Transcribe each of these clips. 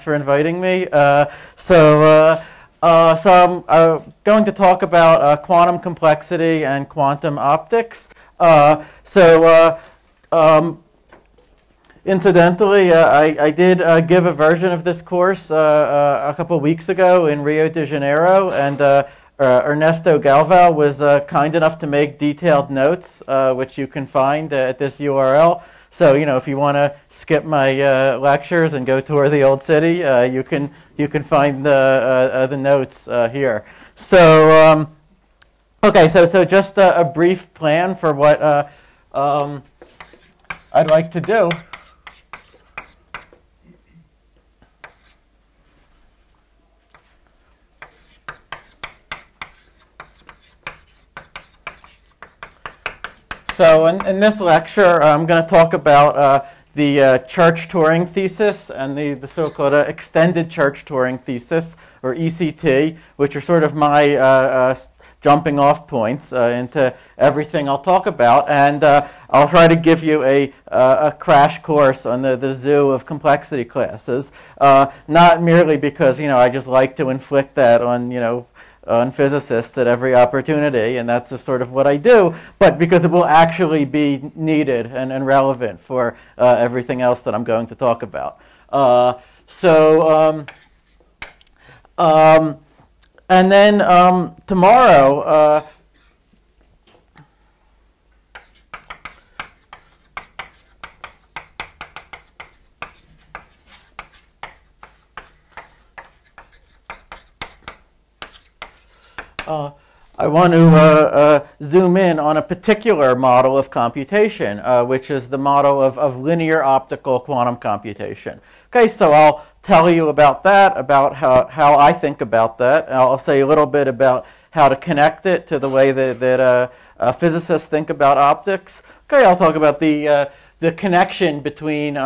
For inviting me. So I'm going to talk about quantum complexity and quantum optics. Incidentally, I did give a version of this course a couple weeks ago in Rio de Janeiro, and Ernesto Galvão was kind enough to make detailed notes, which you can find at this URL. So, if you want to skip my lectures and go tour the old city, you can find the notes here. So, okay, so just a brief plan for what I'd like to do. So in this lecture, I'm going to talk about the Church-Turing thesis and the so-called extended Church-Turing thesis, or ECT, which are sort of my jumping off points into everything I'll talk about. And I'll try to give you a crash course on the zoo of complexity classes, not merely because, I just like to inflict that on physicists at every opportunity, and that's just sort of what I do, but because it will actually be needed and relevant for everything else that I'm going to talk about. And then tomorrow, I want to zoom in on a particular model of computation, which is the model of linear optical quantum computation. Okay, so I'll tell you about that, about how I think about that. I'll say a little bit about how to connect it to the way that physicists think about optics. Okay, I'll talk about the connection between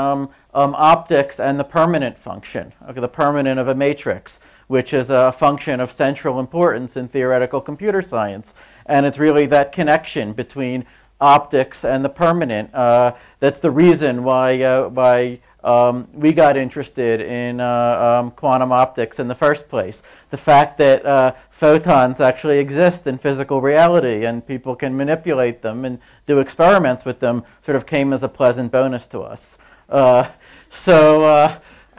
optics and the permanent function, okay, the permanent of a matrix, which is a function of central importance in theoretical computer science. And it's really that connection between optics and the permanent that's the reason why we got interested in quantum optics in the first place. The fact that photons actually exist in physical reality and people can manipulate them and do experiments with them sort of came as a pleasant bonus to us. And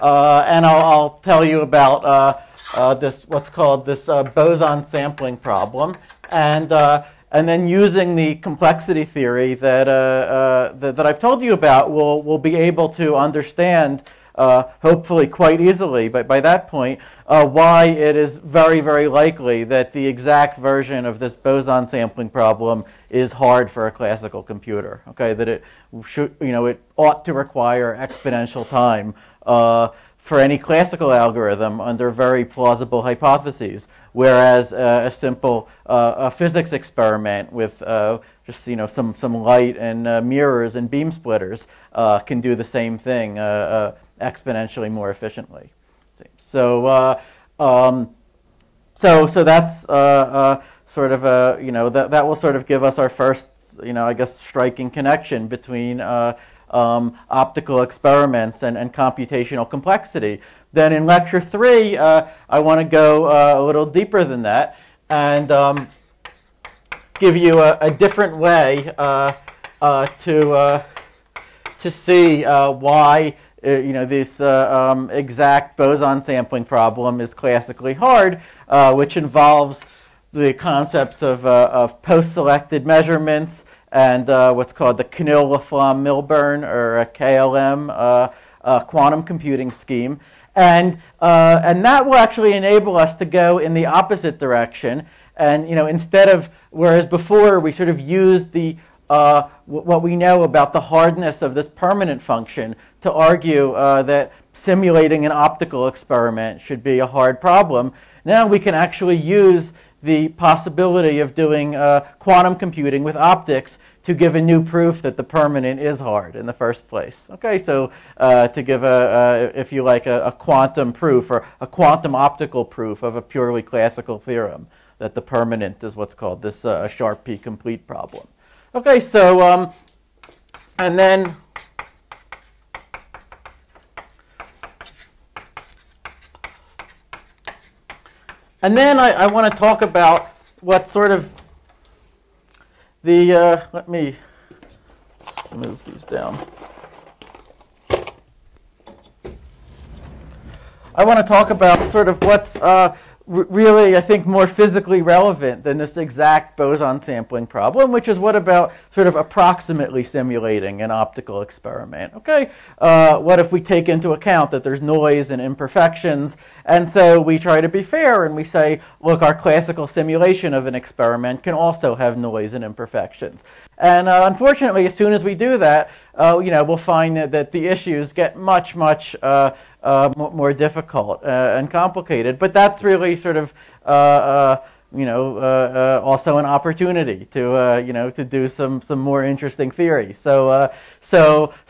I'll tell you about this, what's called this boson sampling problem, and then using the complexity theory that I've told you about, we'll be able to understand, hopefully quite easily, but by that point, why it is very, very likely that the exact version of this boson sampling problem is hard for a classical computer. Okay, that it should, it ought to require exponential time for any classical algorithm under very plausible hypotheses, whereas a simple physics experiment with just some light and mirrors and beam splitters can do the same thing exponentially more efficiently. So that's sort of that will sort of give us our first I guess striking connection between optical experiments and computational complexity. Then in lecture 3, I want to go a little deeper than that and give you a different way to see why this exact boson sampling problem is classically hard, which involves the concepts of post-selected measurements and what's called the Knill-Laflamme-Milburn, or KLM, quantum computing scheme. And that will actually enable us to go in the opposite direction. And instead of, whereas before we sort of used the what we know about the hardness of this permanent function to argue that simulating an optical experiment should be a hard problem, now we can actually use the possibility of doing quantum computing with optics to give a new proof that the permanent is hard in the first place. Okay, so to give if you like, a quantum proof or a quantum optical proof of a purely classical theorem that the permanent is what's called this sharp P complete problem. Okay, so and then And then I want to talk about what sort of the, let me move these down. I want to talk about sort of what's really, I think, more physically relevant than this exact boson sampling problem, which is what about sort of approximately simulating an optical experiment. Okay, what if we take into account that there's noise and imperfections, and so we try to be fair and we say, look, our classical simulation of an experiment can also have noise and imperfections. And unfortunately, as soon as we do that, we'll find that the issues get much more difficult and complicated. But that's really sort of also an opportunity to to do some more interesting theory. So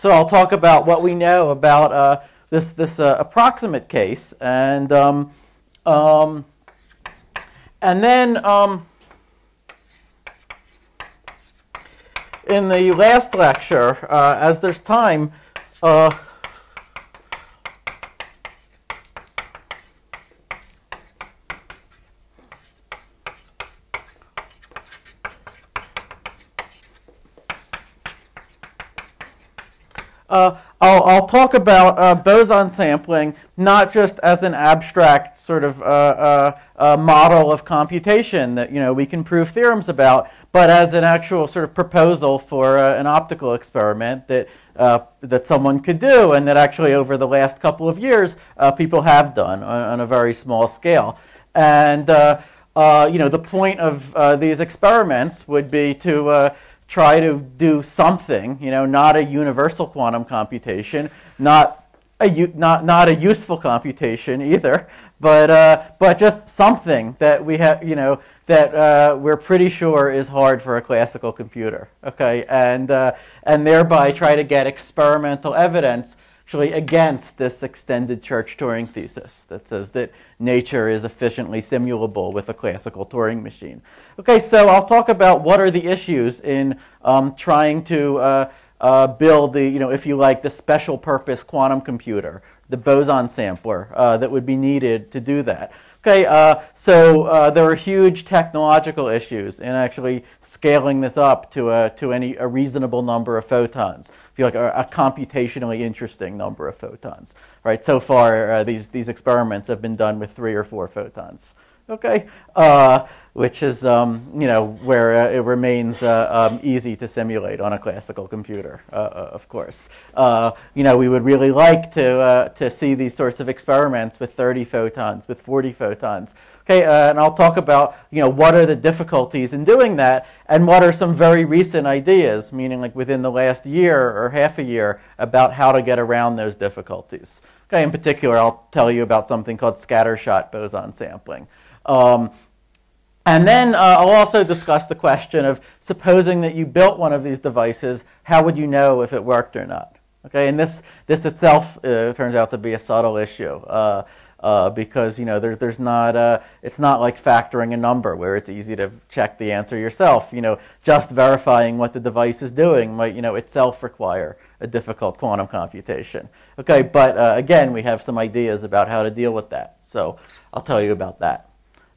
I'll talk about what we know about this approximate case, and then. In the last lecture, as there's time, I'll talk about boson sampling not just as an abstract sort of model of computation that we can prove theorems about, but as an actual sort of proposal for an optical experiment that someone could do, and that actually over the last couple of years people have done on a very small scale. And the point of these experiments would be to try to do something, not a universal quantum computation, not a useful computation either, but just something that we have, that we're pretty sure is hard for a classical computer, okay, and thereby try to get experimental evidence actually against this extended Church-Turing thesis that says that nature is efficiently simulable with a classical Turing machine. Okay, so I'll talk about what are the issues in trying to build the, if you like, the special purpose quantum computer, the boson sampler that would be needed to do that. Okay, so there are huge technological issues in actually scaling this up to a reasonable number of photons. If you like, a computationally interesting number of photons. Right. So far, these experiments have been done with 3 or 4 photons. Okay, which is where it remains easy to simulate on a classical computer, of course. We would really like to see these sorts of experiments with 30 photons, with 40 photons. Okay, and I'll talk about what are the difficulties in doing that, and what are some very recent ideas, meaning like within the last year or half a year, about how to get around those difficulties. Okay, in particular, I'll tell you about something called scattershot boson sampling. And then I'll also discuss the question of, supposing that you built one of these devices, how would you know if it worked or not? Okay, and this itself turns out to be a subtle issue because there's not it's not like factoring a number where it's easy to check the answer yourself. Just verifying what the device is doing might itself require a difficult quantum computation. Okay, but again, we have some ideas about how to deal with that. So I'll tell you about that.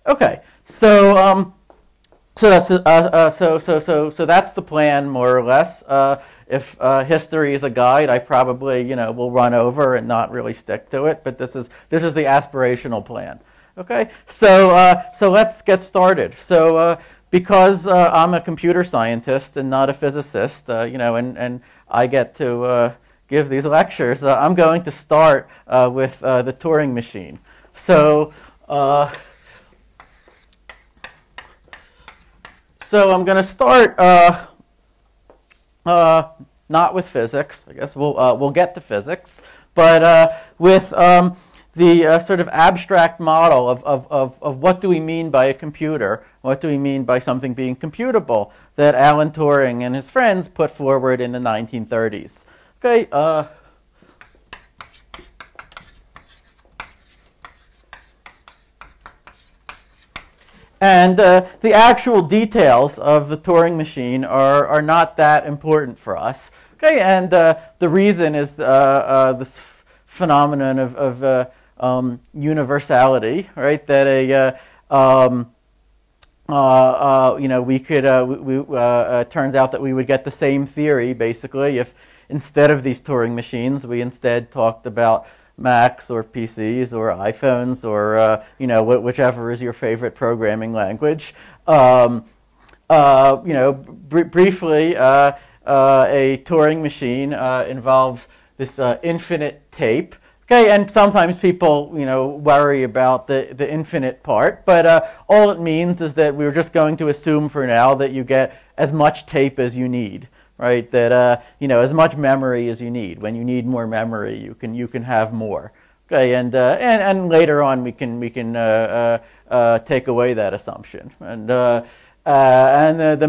Okay, so that's so that's the plan, more or less. If history is a guide, I probably will run over and not really stick to it. But this is the aspirational plan. Okay, so let's get started. So because I'm a computer scientist and not a physicist, and I get to give these lectures, I'm going to start with the Turing machine. So. So I'm going to start not with physics. I guess we'll get to physics, but with the sort of abstract model of what do we mean by a computer, what do we mean by something being computable, that Alan Turing and his friends put forward in the 1930s. Okay. And the actual details of the Turing machine are not that important for us. Okay, and the reason is this phenomenon of universality, right? That we could, turns out that we would get the same theory, basically, if instead of these Turing machines, we instead talked about Macs or PCs or iPhones or, whichever is your favorite programming language. Briefly, a Turing machine involves this infinite tape. Okay, and sometimes people, worry about the infinite part, but all it means is that we're just going to assume for now that you get as much tape as you need, right? That as much memory as you need. When you need more memory, you can have more. Okay, and later on we can take away that assumption, and the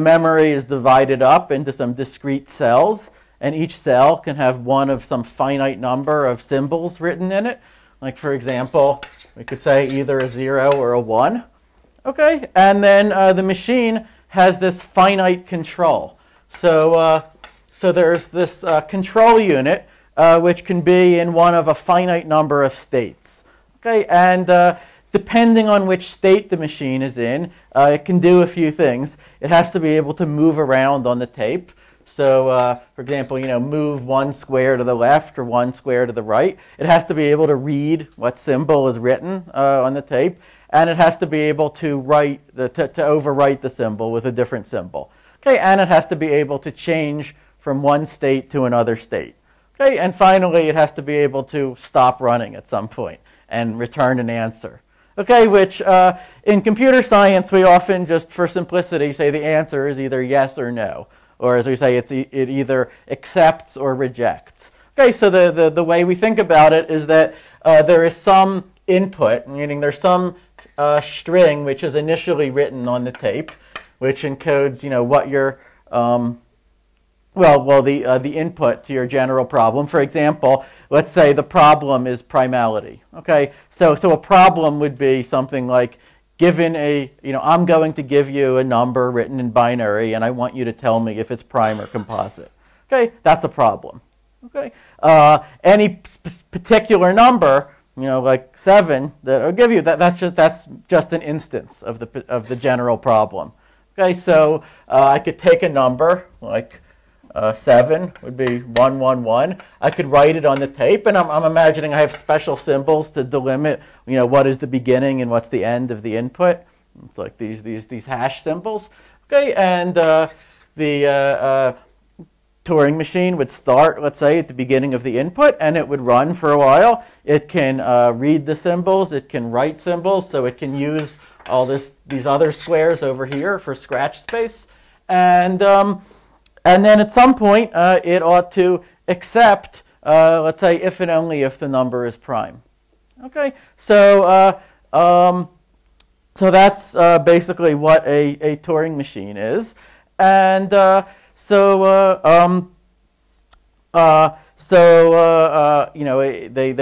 memory is divided up into some discrete cells. And each cell can have one of some finite number of symbols written in it. Like, for example, we could say either a 0 or a 1. Okay, and then the machine has this finite control. So there's this control unit which can be in one of a finite number of states. Okay, and depending on which state the machine is in, it can do a few things. It has to be able to move around on the tape. So, for example, move one square to the left or one square to the right. It has to be able to read what symbol is written on the tape, and it has to be able to overwrite the symbol with a different symbol. Okay, and it has to be able to change from one state to another state. Okay, and finally, it has to be able to stop running at some point and return an answer. Okay, which in computer science we often just, for simplicity, say the answer is either yes or no. Or as we say, it either accepts or rejects. Okay, so the way we think about it is that there is some input, meaning there's some string which is initially written on the tape, which encodes, what your the input to your general problem. For example, let's say the problem is primality. Okay, so a problem would be something like, given I'm going to give you a number written in binary, and I want you to tell me if it's prime or composite. Okay, that's a problem. Okay, any particular number, like 7, that I'll give you, that's just an instance of the general problem. Okay, so I could take a number like 7 would be 111. I could write it on the tape, and I'm imagining I have special symbols to delimit, what is the beginning and what's the end of the input. It's like these hash symbols. Okay, and the Turing machine would start, let's say, at the beginning of the input, and it would run for a while. It can read the symbols. It can write symbols, so it can use all these other squares over here for scratch space, and then at some point, it ought to accept, let's say, if and only if the number is prime. Okay, so that's basically what a Turing machine is, and they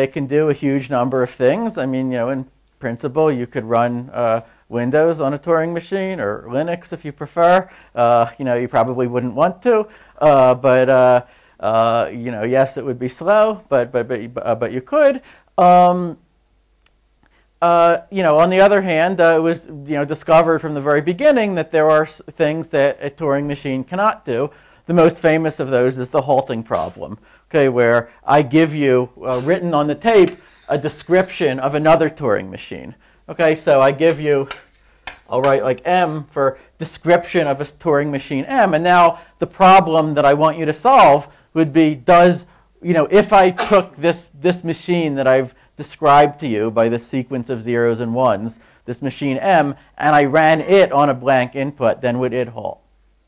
can do a huge number of things. I mean, in principle, you could run Windows on a Turing machine, or Linux if you prefer. You probably wouldn't want to, but yes, it would be slow, but you could. On the other hand, it was discovered from the very beginning that there are things that a Turing machine cannot do. The most famous of those is the halting problem. Okay, where I give you written on the tape a description of another Turing machine. Okay, so I give you, I'll write like M for description of a Turing machine M, and now the problem that I want you to solve would be, if I took this machine that I've described to you by this sequence of zeros and ones, this machine M, and I ran it on a blank input, then would it halt?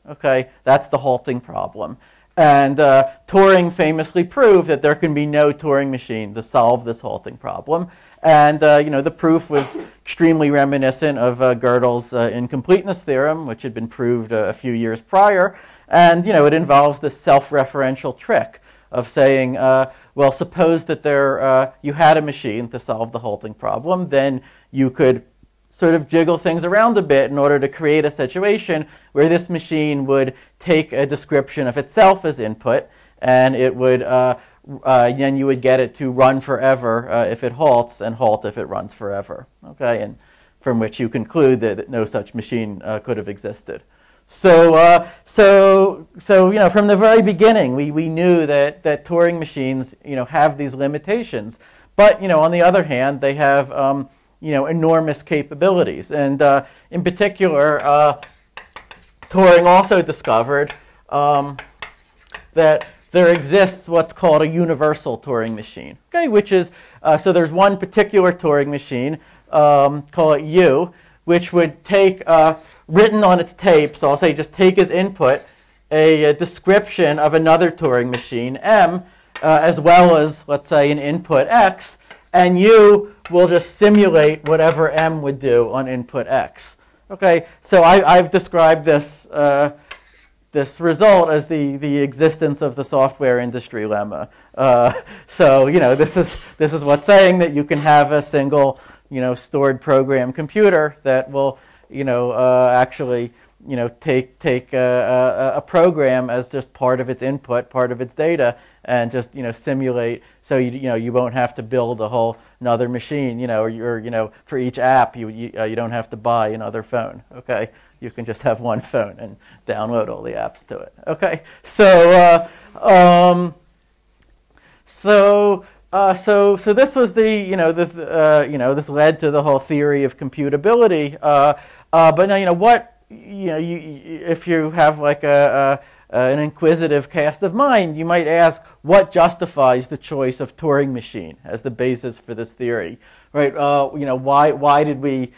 Okay, that's the halting problem. And Turing famously proved that there can be no Turing machine to solve this halting problem. And the proof was extremely reminiscent of Gödel's incompleteness theorem, which had been proved a few years prior. And it involves this self-referential trick of saying, well, suppose that you had a machine to solve the halting problem, then you could sort of jiggle things around a bit in order to create a situation where this machine would take a description of itself as input, and it would then you would get it to run forever if it halts, and halt if it runs forever. Okay, and from which you conclude that no such machine could have existed. So, from the very beginning, we knew that Turing machines, have these limitations. But, on the other hand, they have, enormous capabilities. And in particular, Turing also discovered that there exists what's called a universal Turing machine. Okay, which is so there's one particular Turing machine, call it U, which would take written on its tape, so I'll say just take as input a description of another Turing machine, M, as well as, let's say, an input X, and U will just simulate whatever M would do on input X. Okay, so I've described this this result as the existence of the software industry lemma. So this is what's saying that you can have a single stored program computer that will actually take a program as just part of its input, part of its data, and just simulate. So you won't have to build a whole another machine. Or for each app you don't have to buy another phone. Okay, you can just have one phone and download all the apps to it. Okay, so so this was this led to the whole theory of computability. But now what if you have like an inquisitive cast of mind, you might ask what justifies the choice of Turing machine as the basis for this theory, right? Why did we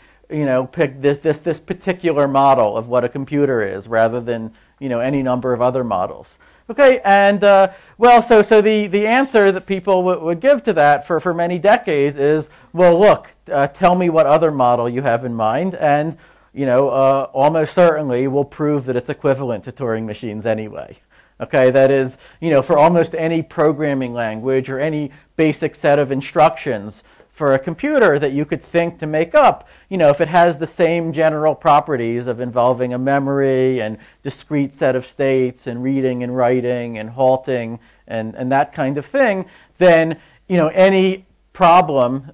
pick this particular model of what a computer is rather than any number of other models? Okay, and so the answer that people would give to that for many decades is, well, look, tell me what other model you have in mind, and almost certainly we'll prove that it's equivalent to Turing machines anyway. Okay, that is, for almost any programming language or any basic set of instructions for a computer that you could think to make up, if it has the same general properties of involving a memory and discrete set of states and reading and writing and halting and that kind of thing, then any problem.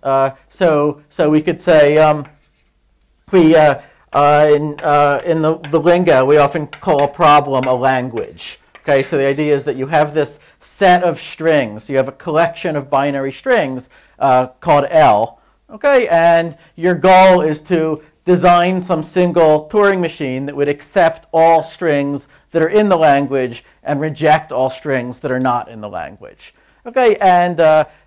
So we could say in the lingo we often call a problem a language. Okay, so the idea is that you have this set of strings. You have a collection of binary strings called L. Okay, and your goal is to design some single Turing machine that would accept all strings that are in the language and reject all strings that are not in the language. Okay, and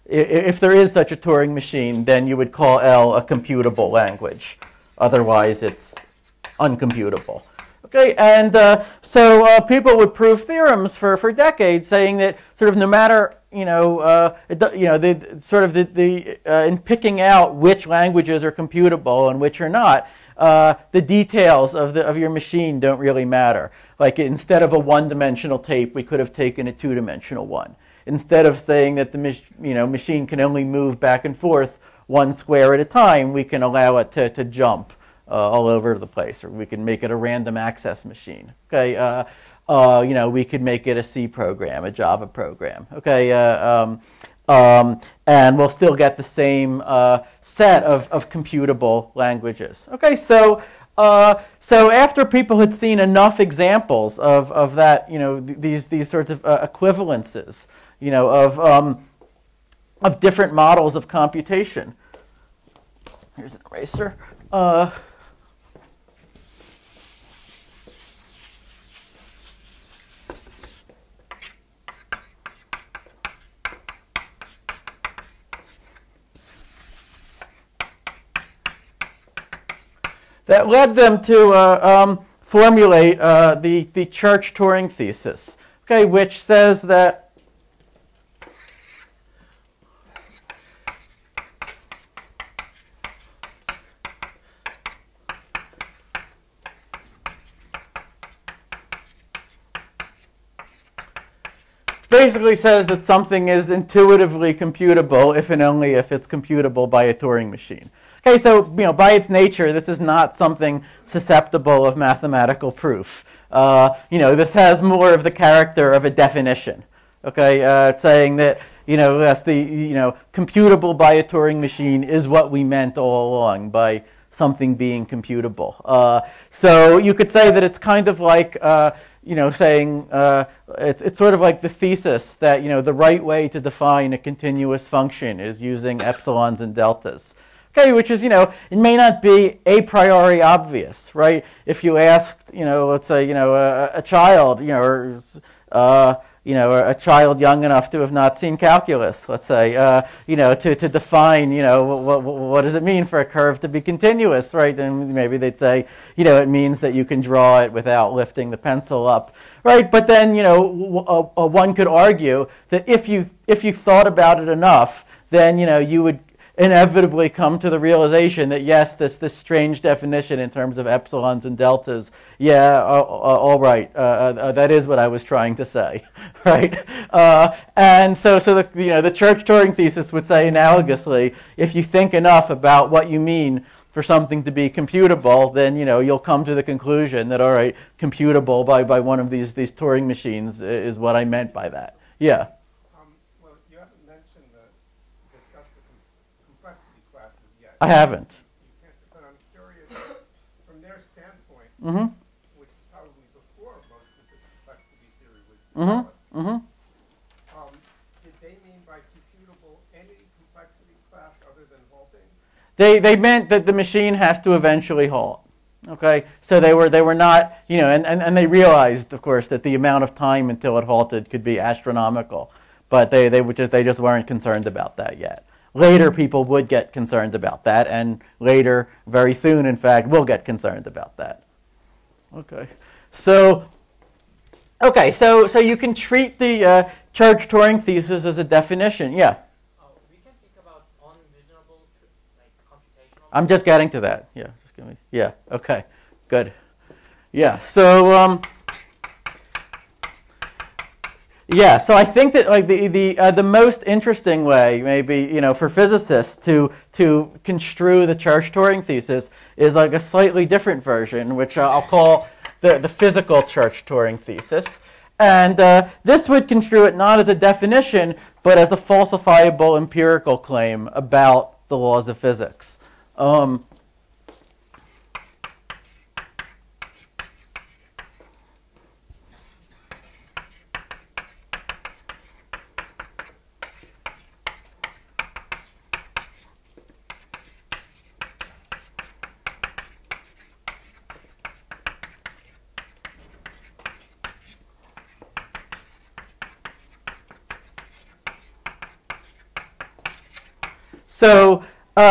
if there is such a Turing machine, then you would call L a computable language. Otherwise, it's uncomputable. Okay, and so people would prove theorems for decades, saying that sort of no matter in picking out which languages are computable and which are not, the details of your machine don't really matter. Like instead of a one-dimensional tape, we could have taken a two-dimensional one. Instead of saying that the machine can only move back and forth one square at a time, we can allow it to jump all over the place, or we can make it a random access machine. Okay, we could make it a C program, a Java program. Okay, and we'll still get the same set of computable languages. Okay, so after people had seen enough examples of that, these sorts of equivalences, of different models of computation. Here's an eraser. That led them to formulate the Church-Turing thesis, okay, which says that basically says that something is intuitively computable if and only if it's computable by a Turing machine. Okay, so by its nature, this is not something susceptible of mathematical proof. This has more of the character of a definition. Okay, it's saying that yes, the computable by a Turing machine is what we meant all along by something being computable. So you could say that it's kind of like saying it's sort of like the thesis that the right way to define a continuous function is using epsilons and deltas. Okay, which is it may not be a priori obvious, right? If you asked let's say a child or a child young enough to have not seen calculus, let's say, to define, what does it mean for a curve to be continuous, right? And maybe they'd say, it means that you can draw it without lifting the pencil up, right? But then, one could argue that if you thought about it enough, then, you would inevitably come to the realization that yes, this strange definition in terms of epsilons and deltas, all right, that is what I was trying to say, right? And so the Church-Turing thesis would say analogously, if you think enough about what you mean for something to be computable, then you'll come to the conclusion that all right, computable by one of these Turing machines is what I meant by that. Yeah. I haven't. But I'm curious, from their standpoint, which is probably before most of the complexity theory was developed, did they mean by computable any complexity class other than halting? They meant that the machine has to eventually halt. Okay, so they were not, and they realized, of course, that the amount of time until it halted could be astronomical, but they just weren't concerned about that yet. Later, people would get concerned about that, and later, very soon, in fact, will get concerned about that. Okay, so you can treat the Church-Turing thesis as a definition. Yeah. We can think about unreasonable, computational. I'm just getting to that. Yeah. Just give me. Yeah. Okay. Good. Yeah. So. Yeah, so I think that like the most interesting way, maybe for physicists to construe the Church-Turing thesis is like a slightly different version, which I'll call the physical Church-Turing thesis, and this would construe it not as a definition, but as a falsifiable empirical claim about the laws of physics.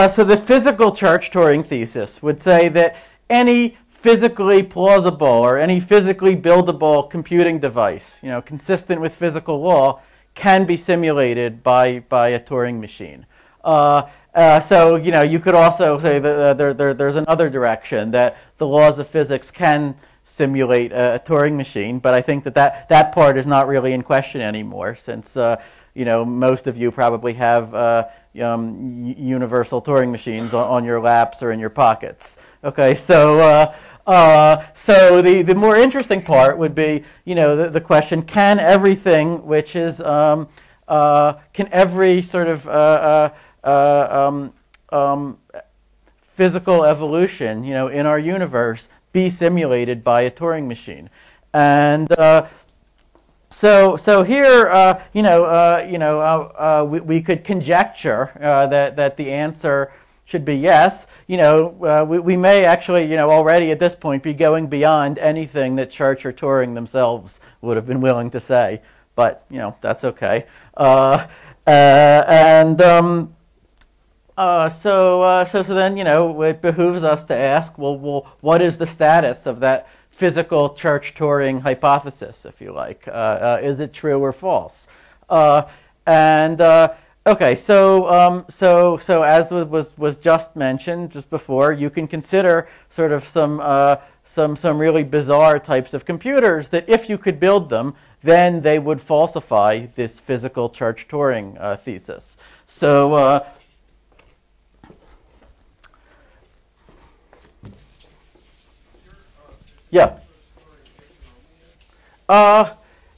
So the physical Church-Turing thesis would say that any physically plausible or any physically buildable computing device, consistent with physical law, can be simulated by a Turing machine. So you could also say that there's another direction, that the laws of physics can simulate a Turing machine, but I think that part is not really in question anymore, since most of you probably have universal Turing machines on your laps or in your pockets. Okay, so the more interesting part would be the question: can everything which is can every sort of physical evolution in our universe be simulated by a Turing machine? And so here, we could conjecture that the answer should be yes. We may actually, already at this point be going beyond anything that Church or Turing themselves would have been willing to say, but that's okay. So then it behooves us to ask, well, what is the status of that physical Church-Turing hypothesis, if you like? Is it true or false? Okay, so as was just mentioned just before, you can consider sort of some really bizarre types of computers that, if you could build them, then they would falsify this physical Church-Turing thesis. So. Yeah.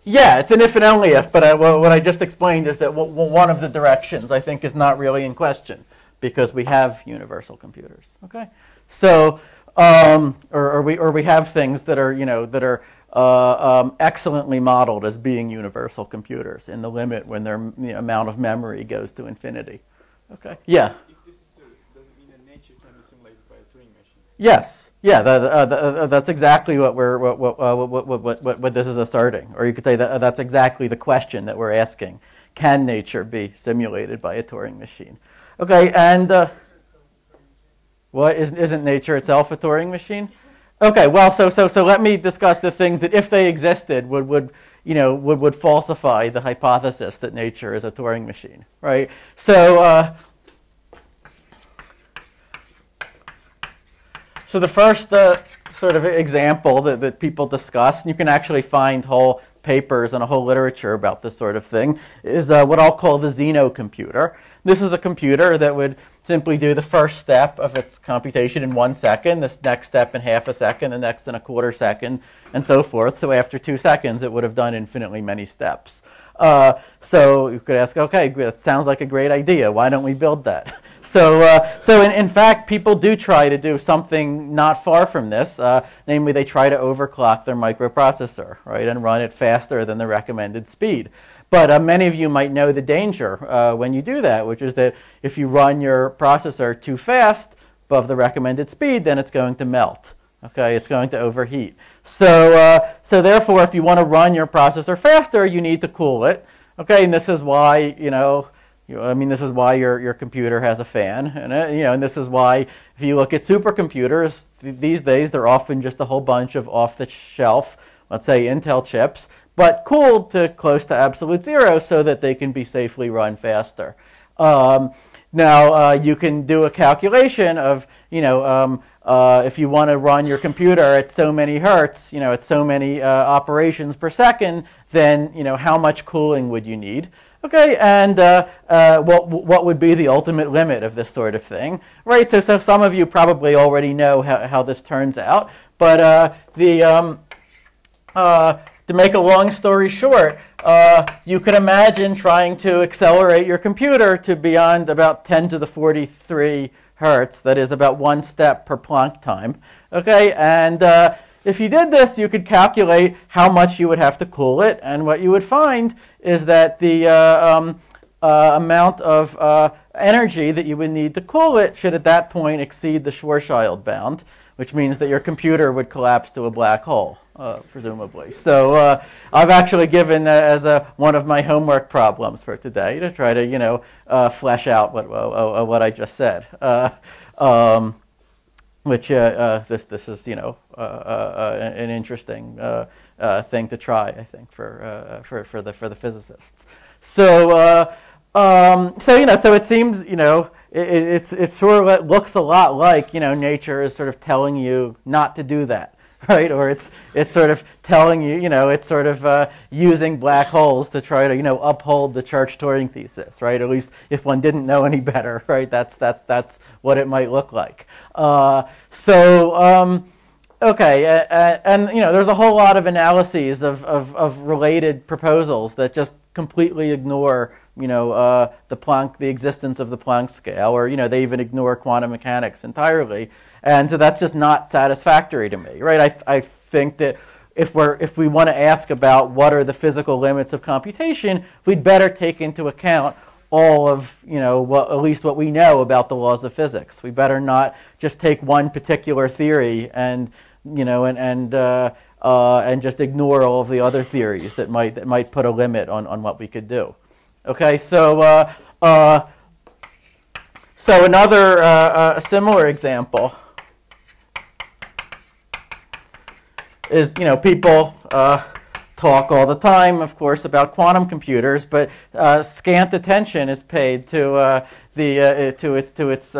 Yeah, it's an if and only if, but what I just explained is that one of the directions I think is not really in question. because we have universal computers. Okay, so or we have things that are excellently modeled as being universal computers in the limit when their amount of memory goes to infinity. Okay, yeah. If this is true, does it mean that nature can be simulated by a Turing machine? Yes, yeah, that's exactly what what this is asserting, or you could say that that's exactly the question that we're asking: can nature be simulated by a Turing machine? Okay, and what isn't nature itself a Turing machine? Okay, well, so let me discuss the things that, if they existed, would falsify the hypothesis that nature is a Turing machine, right? So. So the first sort of example that people discuss, and you can actually find whole papers and a whole literature about this sort of thing, is what I'll call the Xeno computer. This is a computer that would simply do the first step of its computation in 1 second, this next step in half a second, the next in a quarter second, and so forth. So after 2 seconds, it would have done infinitely many steps. So you could ask, okay, that sounds like a great idea. Why don't we build that? So in fact, people do try to do something not far from this. Namely, they try to overclock their microprocessor, right, and run it faster than the recommended speed. But many of you might know the danger when you do that, which is that if you run your processor too fast above the recommended speed, then it's going to melt. Okay, it's going to overheat. So therefore, if you want to run your processor faster, you need to cool it. Okay, and this is why this is why your computer has a fan, and this is why if you look at supercomputers these days, they're often just a whole bunch of off-the-shelf, let's say Intel chips, but cooled to close to absolute zero so that they can be safely run faster. Now you can do a calculation of if you want to run your computer at so many hertz, at so many operations per second, then how much cooling would you need? Okay, and what would be the ultimate limit of this sort of thing, right? So some of you probably already know how this turns out, but to make a long story short, you could imagine trying to accelerate your computer to beyond about 10 to the 43 hertz, that is about 1 step per Planck time. Okay, and if you did this, you could calculate how much you would have to cool it, and what you would find is that the amount of energy that you would need to cool it should at that point exceed the Schwarzschild bound, which means that your computer would collapse to a black hole, presumably. So I've actually given as one of my homework problems for today to try to flesh out what I just said. Which this is an interesting thing to try, I think, for the physicists. So so it seems it sort of looks a lot like nature is sort of telling you not to do that, right? Or it's sort of telling you it's sort of using black holes to try to uphold the Church-Turing thesis, right? At least if one didn't know any better, right? That's what it might look like. Okay, and there's a whole lot of analyses of related proposals that just completely ignore the existence of the Planck scale, or they even ignore quantum mechanics entirely, and so that's just not satisfactory to me, right? I think that if we want to ask about what are the physical limits of computation, we'd better take into account all of at least what we know about the laws of physics. We better not just take one particular theory and just ignore all of the other theories that might put a limit on what we could do. Okay, so another similar example is people talk all the time, of course, about quantum computers, but scant attention is paid to its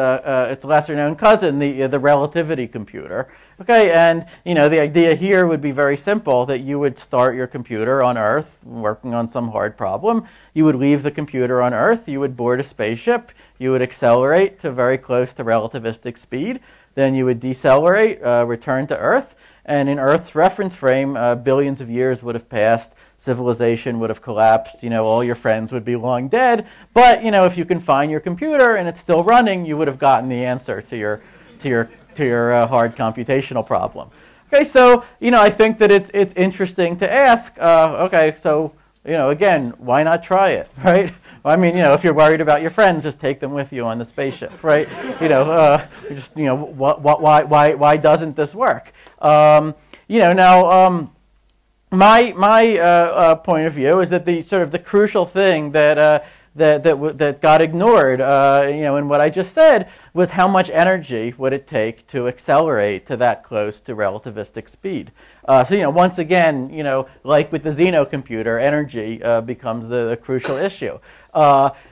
lesser-known cousin, the relativity computer. Okay, and the idea here would be very simple: that you would start your computer on Earth, working on some hard problem. You would leave the computer on Earth. You would board a spaceship. You would accelerate to very close to relativistic speed. Then you would decelerate, return to Earth. and in Earth's reference frame, billions of years would have passed, civilization would have collapsed, all your friends would be long dead, but, if you can find your computer and it's still running, you would have gotten the answer to your hard computational problem. Okay, so, I think that it's interesting to ask, okay, so, again, why not try it, right? I mean, if you're worried about your friends, just take them with you on the spaceship, right? Why doesn't this work? Now, my point of view is that the sort of the crucial thing that got ignored, in what I just said, was how much energy would it take to accelerate to that close to relativistic speed. So, once again, like with the Xeno computer, energy becomes the crucial issue.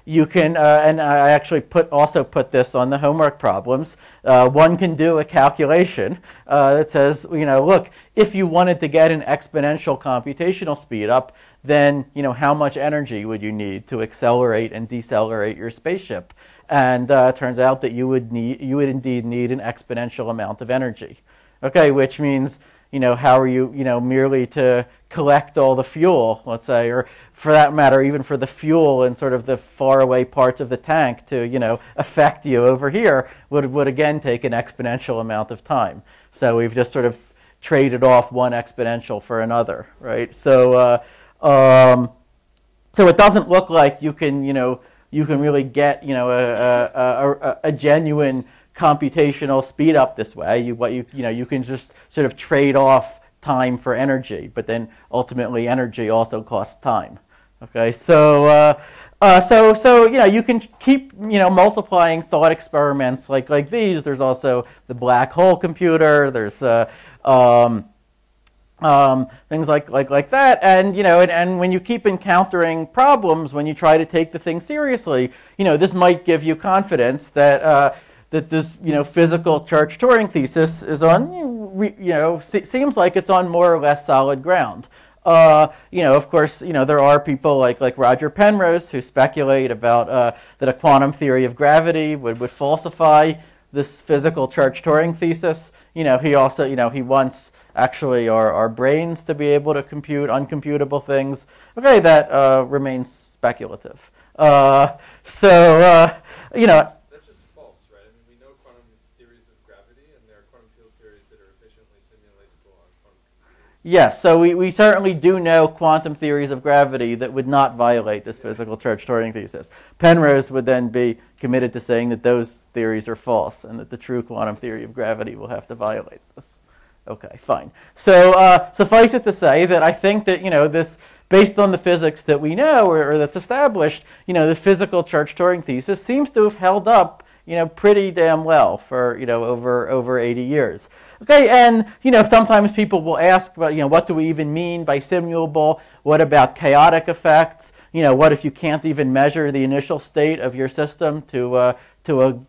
You can, and I actually also put this on the homework problems. One can do a calculation that says, look, if you wanted to get an exponential computational speed up, then how much energy would you need to accelerate and decelerate your spaceship? And it turns out that you would indeed need an exponential amount of energy. Okay, which means how are you merely to collect all the fuel, let's say, or for that matter, even for the fuel and sort of the faraway parts of the tank to affect you over here would again take an exponential amount of time. So we've just sort of traded off one exponential for another, right? So so it doesn't look like you can really get a genuine computational speed up this way. You can just sort of trade off time for energy, but then ultimately energy also costs time. Okay, so you can keep multiplying thought experiments like these. There's also the black hole computer. There's things like that, and and when you keep encountering problems, when you try to take the thing seriously, this might give you confidence that that this physical Church-Turing thesis is on seems like it's on more or less solid ground. Of course, there are people like Roger Penrose who speculate about that a quantum theory of gravity would falsify this physical Church-Turing thesis. He also he wants actually our brains to be able to compute uncomputable things. Okay, that remains speculative. That's just false, right? I mean, we know quantum theories of gravity, and there are quantum field theories that are efficiently simulatable on quantum computers. Yes, so we certainly do know quantum theories of gravity that would not violate this physical Church-Turing thesis. Penrose would then be committed to saying that those theories are false and that the true quantum theory of gravity will have to violate this. Okay, fine. So suffice it to say that I think that this, based on the physics that we know or that's established, the physical Church-Turing thesis seems to have held up pretty damn well for over 80 years. Okay, and sometimes people will ask about what do we even mean by simulable? What about chaotic effects? What if you can't even measure the initial state of your system to a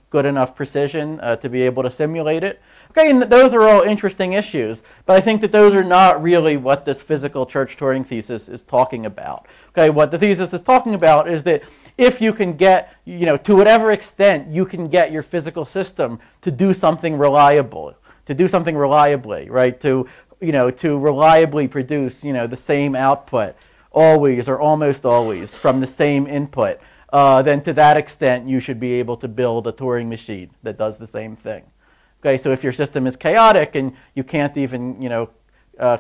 good enough precision to be able to simulate it? Okay, and those are all interesting issues, but I think that those are not really what this physical Church-Turing thesis is talking about. Okay, what the thesis is talking about is that if you can get, to whatever extent you can get your physical system to do something reliably, right? To reliably produce, the same output always or almost always from the same input, then to that extent you should be able to build a Turing machine that does the same thing. Okay, so if your system is chaotic and you can't even,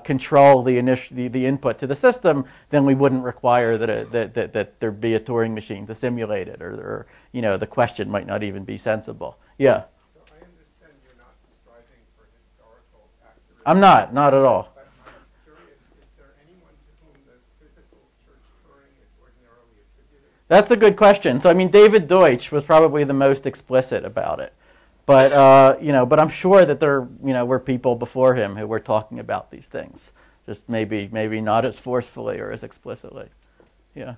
control the input to the system, then we wouldn't require that there be a Turing machine to simulate it, or the question might not even be sensible. Yeah. So I understand you're not striving for historical accuracy. I'm not at all. But I'm curious, is there anyone to whom the physical Church-Turing is ordinarily attributed? That's a good question. So I mean, David Deutsch was probably the most explicit about it. But but I'm sure that there were people before him who were talking about these things, just maybe not as forcefully or as explicitly. Yeah.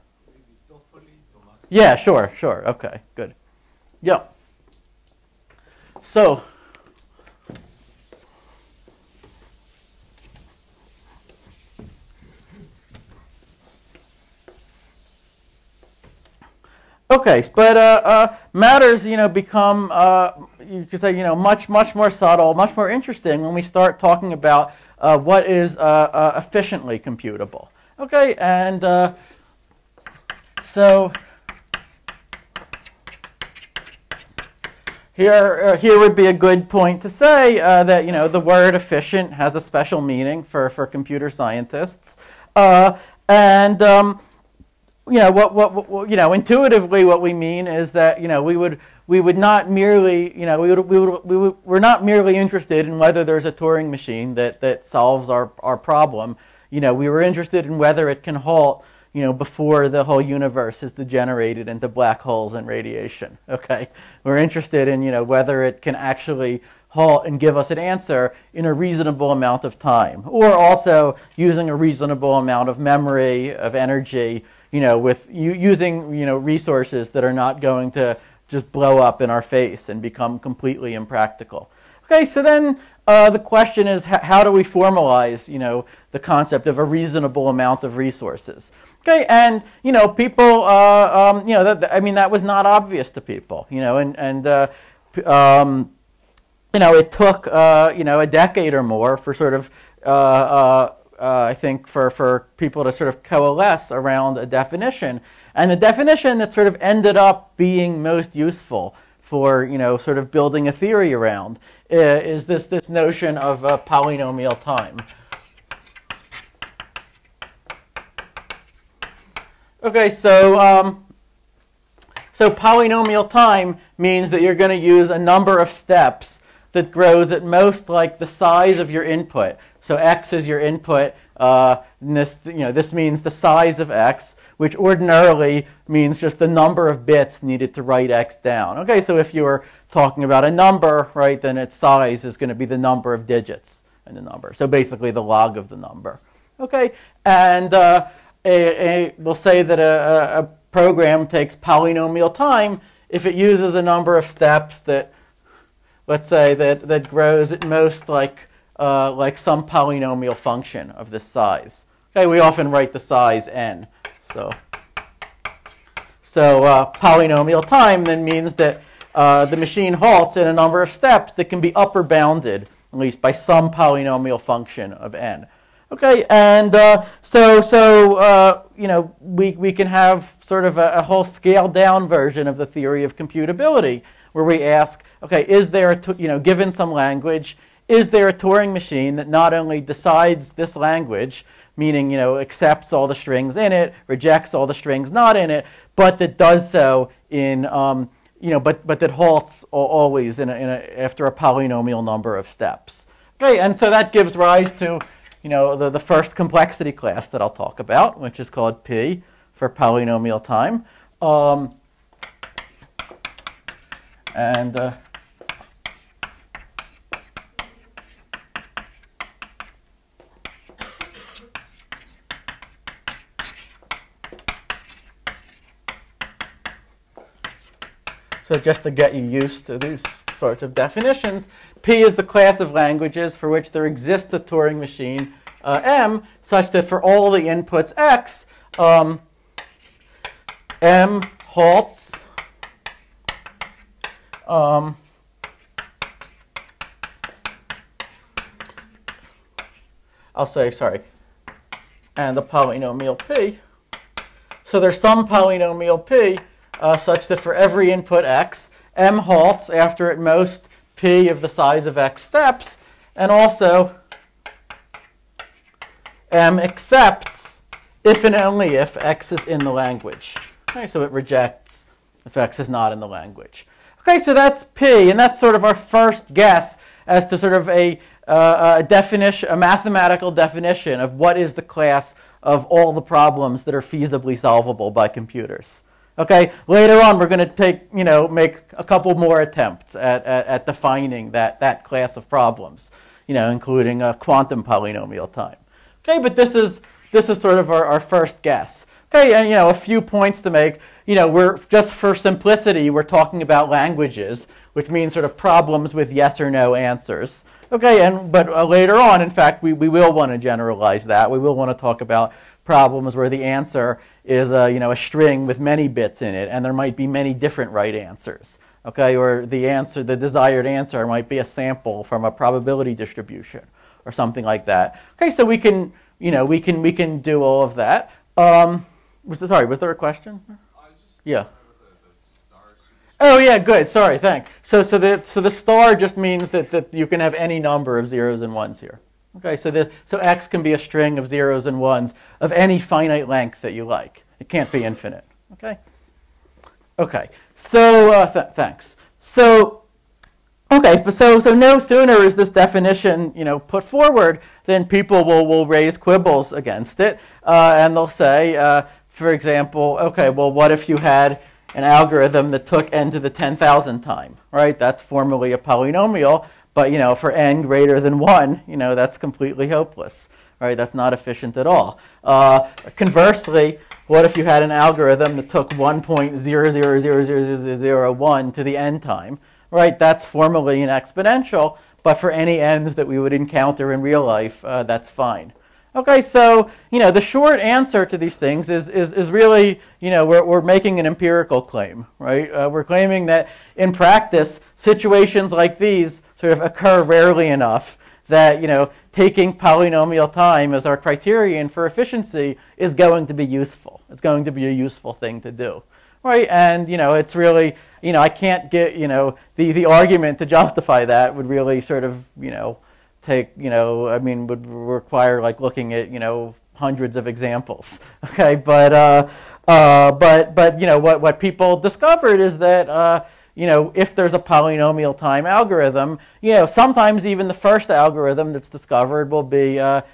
Yeah, sure. Okay, good. Yeah. So. Okay, but matters become you could say, much more subtle, much more interesting when we start talking about what is efficiently computable. Okay, and so here would be a good point to say that the word efficient has a special meaning for computer scientists, and intuitively what we mean is that we would not merely we're not merely interested in whether there's a Turing machine that solves our problem. We were interested in whether it can halt before the whole universe is degenerated into black holes and radiation. Okay, we're interested in whether it can actually halt and give us an answer in a reasonable amount of time, or also using a reasonable amount of memory, of energy, with using resources that are not going to just blow up in our face and become completely impractical. Okay, so then the question is, how do we formalize the concept of a reasonable amount of resources? Okay, and people, that was not obvious to people, it took a decade or more for sort of I think for people to sort of coalesce around a definition, and the definition that sort of ended up being most useful for sort of building a theory around is this notion of polynomial time. Okay, so polynomial time means that you're going to use a number of steps that grows at most like the size of your input. So x is your input. And this means the size of x, which ordinarily means just the number of bits needed to write x down. Okay, so if you're talking about a number, right, then its size is going to be the number of digits in the number. So basically the log of the number. Okay, and we'll say that a program takes polynomial time if it uses a number of steps that, let's say, that grows at most like some polynomial function of this size. Okay, we often write the size n. So polynomial time then means that the machine halts in a number of steps that can be upper bounded, at least by some polynomial function of n. Okay, and we can have sort of a whole scaled down version of the theory of computability, where we ask, okay, is there given some language, is there a Turing machine that not only decides this language, meaning accepts all the strings in it, rejects all the strings not in it, but that does so in but that halts always after a polynomial number of steps. Okay, and so that gives rise to the first complexity class that I'll talk about, which is called P for polynomial time. So just to get you used to these sorts of definitions, P is the class of languages for which there exists a Turing machine, M, such that for all the inputs x, M halts and the polynomial P. So there's some polynomial P such that for every input x, M halts after at most P of the size of x steps, and also M accepts if and only if x is in the language. Okay, so it rejects if x is not in the language. Okay, so that's P, and that's sort of our first guess as to sort of a definition, a mathematical definition of what is the class of all the problems that are feasibly solvable by computers. Okay, later on we're going to make a couple more attempts at defining that class of problems, including quantum polynomial time. Okay, but this is sort of our first guess. Okay, and a few points to make. We're just for simplicity, we're talking about languages, which means sort of problems with yes or no answers. Okay, but later on, in fact, we will want to generalize that. We will want to talk about problems where the answer is a string with many bits in it, and there might be many different right answers. Okay, or the answer, the desired answer might be a sample from a probability distribution or something like that. Okay, so we can, we can do all of that. Was there a question? Yeah. Oh yeah, good. Sorry, thanks. So the star just means that you can have any number of zeros and ones here. Okay, so x can be a string of zeros and ones of any finite length that you like. It can't be infinite. Okay. Okay. So thanks. So okay. So no sooner is this definition put forward than people will raise quibbles against it, and they'll say, for example, okay, well, what if you had an algorithm that took n to the 10,000th time, right? That's formally a polynomial, but for n greater than 1, that's completely hopeless, right? That's not efficient at all. Conversely, what if you had an algorithm that took 1.000001 to the n time, right? That's formally an exponential, but for any n's that we would encounter in real life, that's fine. Okay, so the short answer to these things is really we're making an empirical claim, right? We're claiming that in practice situations like these sort of occur rarely enough that taking polynomial time as our criterion for efficiency is going to be useful. It's going to be a useful thing to do, right? And it's really I can't get the argument to justify that would really sort of take would require like looking at hundreds of examples. Okay, but what people discovered is that if there's a polynomial time algorithm, sometimes even the first algorithm that's discovered will be n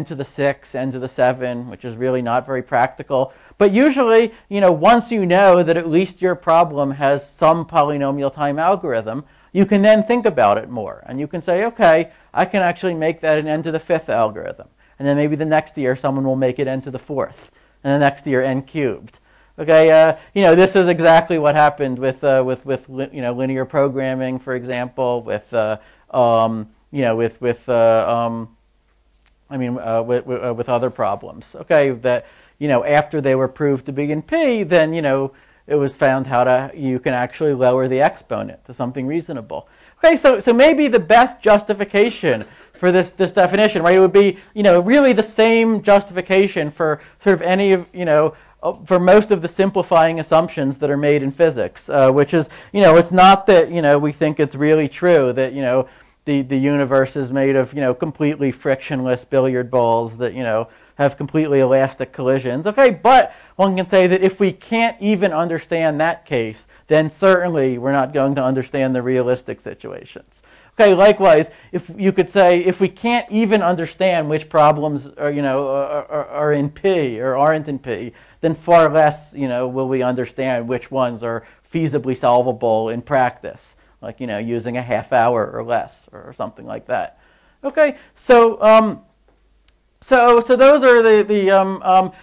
to the 6, n to the 7, which is really not very practical. But usually, once you know that at least your problem has some polynomial time algorithm, you can then think about it more. And you can say, okay, I can actually make that an n to the 5th algorithm. And then maybe the next year someone will make it n to the 4th. And the next year n cubed. Okay, this is exactly what happened with linear programming, for example, with other problems. Okay, that after they were proved to be in P, then it was found you can actually lower the exponent to something reasonable. Okay, so maybe the best justification for this definition, right, it would be really the same justification for sort of any of for most of the simplifying assumptions that are made in physics, which is it's not that we think it's really true that the universe is made of completely frictionless billiard balls that have completely elastic collisions. Okay, but one can say that if we can't even understand that case, then certainly we're not going to understand the realistic situations. Okay, likewise, if you could say if we can't even understand which problems are are in P or aren't in P, then far less will we understand which ones are feasibly solvable in practice, like using a half hour or less or something like that. Okay, so so those are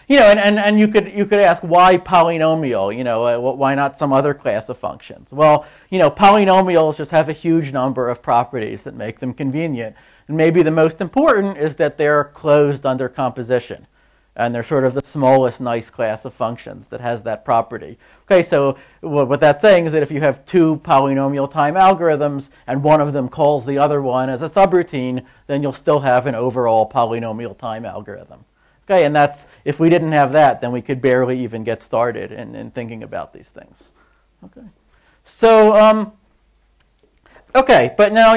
and you could ask why polynomial, why not some other class of functions? Well, polynomials just have a huge number of properties that make them convenient. And maybe the most important is that they're closed under composition. And they're sort of the smallest nice class of functions that has that property. Okay, so what that's saying is that if you have two polynomial time algorithms and one of them calls the other one as a subroutine, then you'll still have an overall polynomial time algorithm. Okay, and that's, if we didn't have that, then we could barely even get started in thinking about these things. Okay, so okay, but now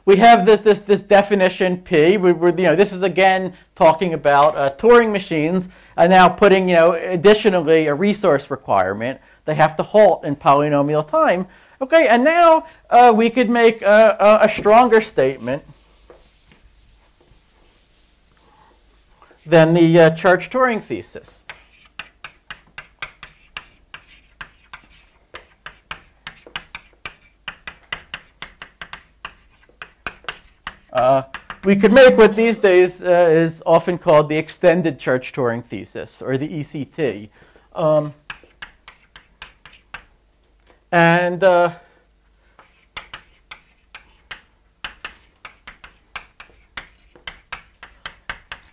we have this definition P. This is again talking about Turing machines, and now putting additionally a resource requirement. They have to halt in polynomial time. Okay, and now we could make a stronger statement than the Church-Turing thesis. We could make what these days is often called the extended Church-Turing thesis, or the ECT.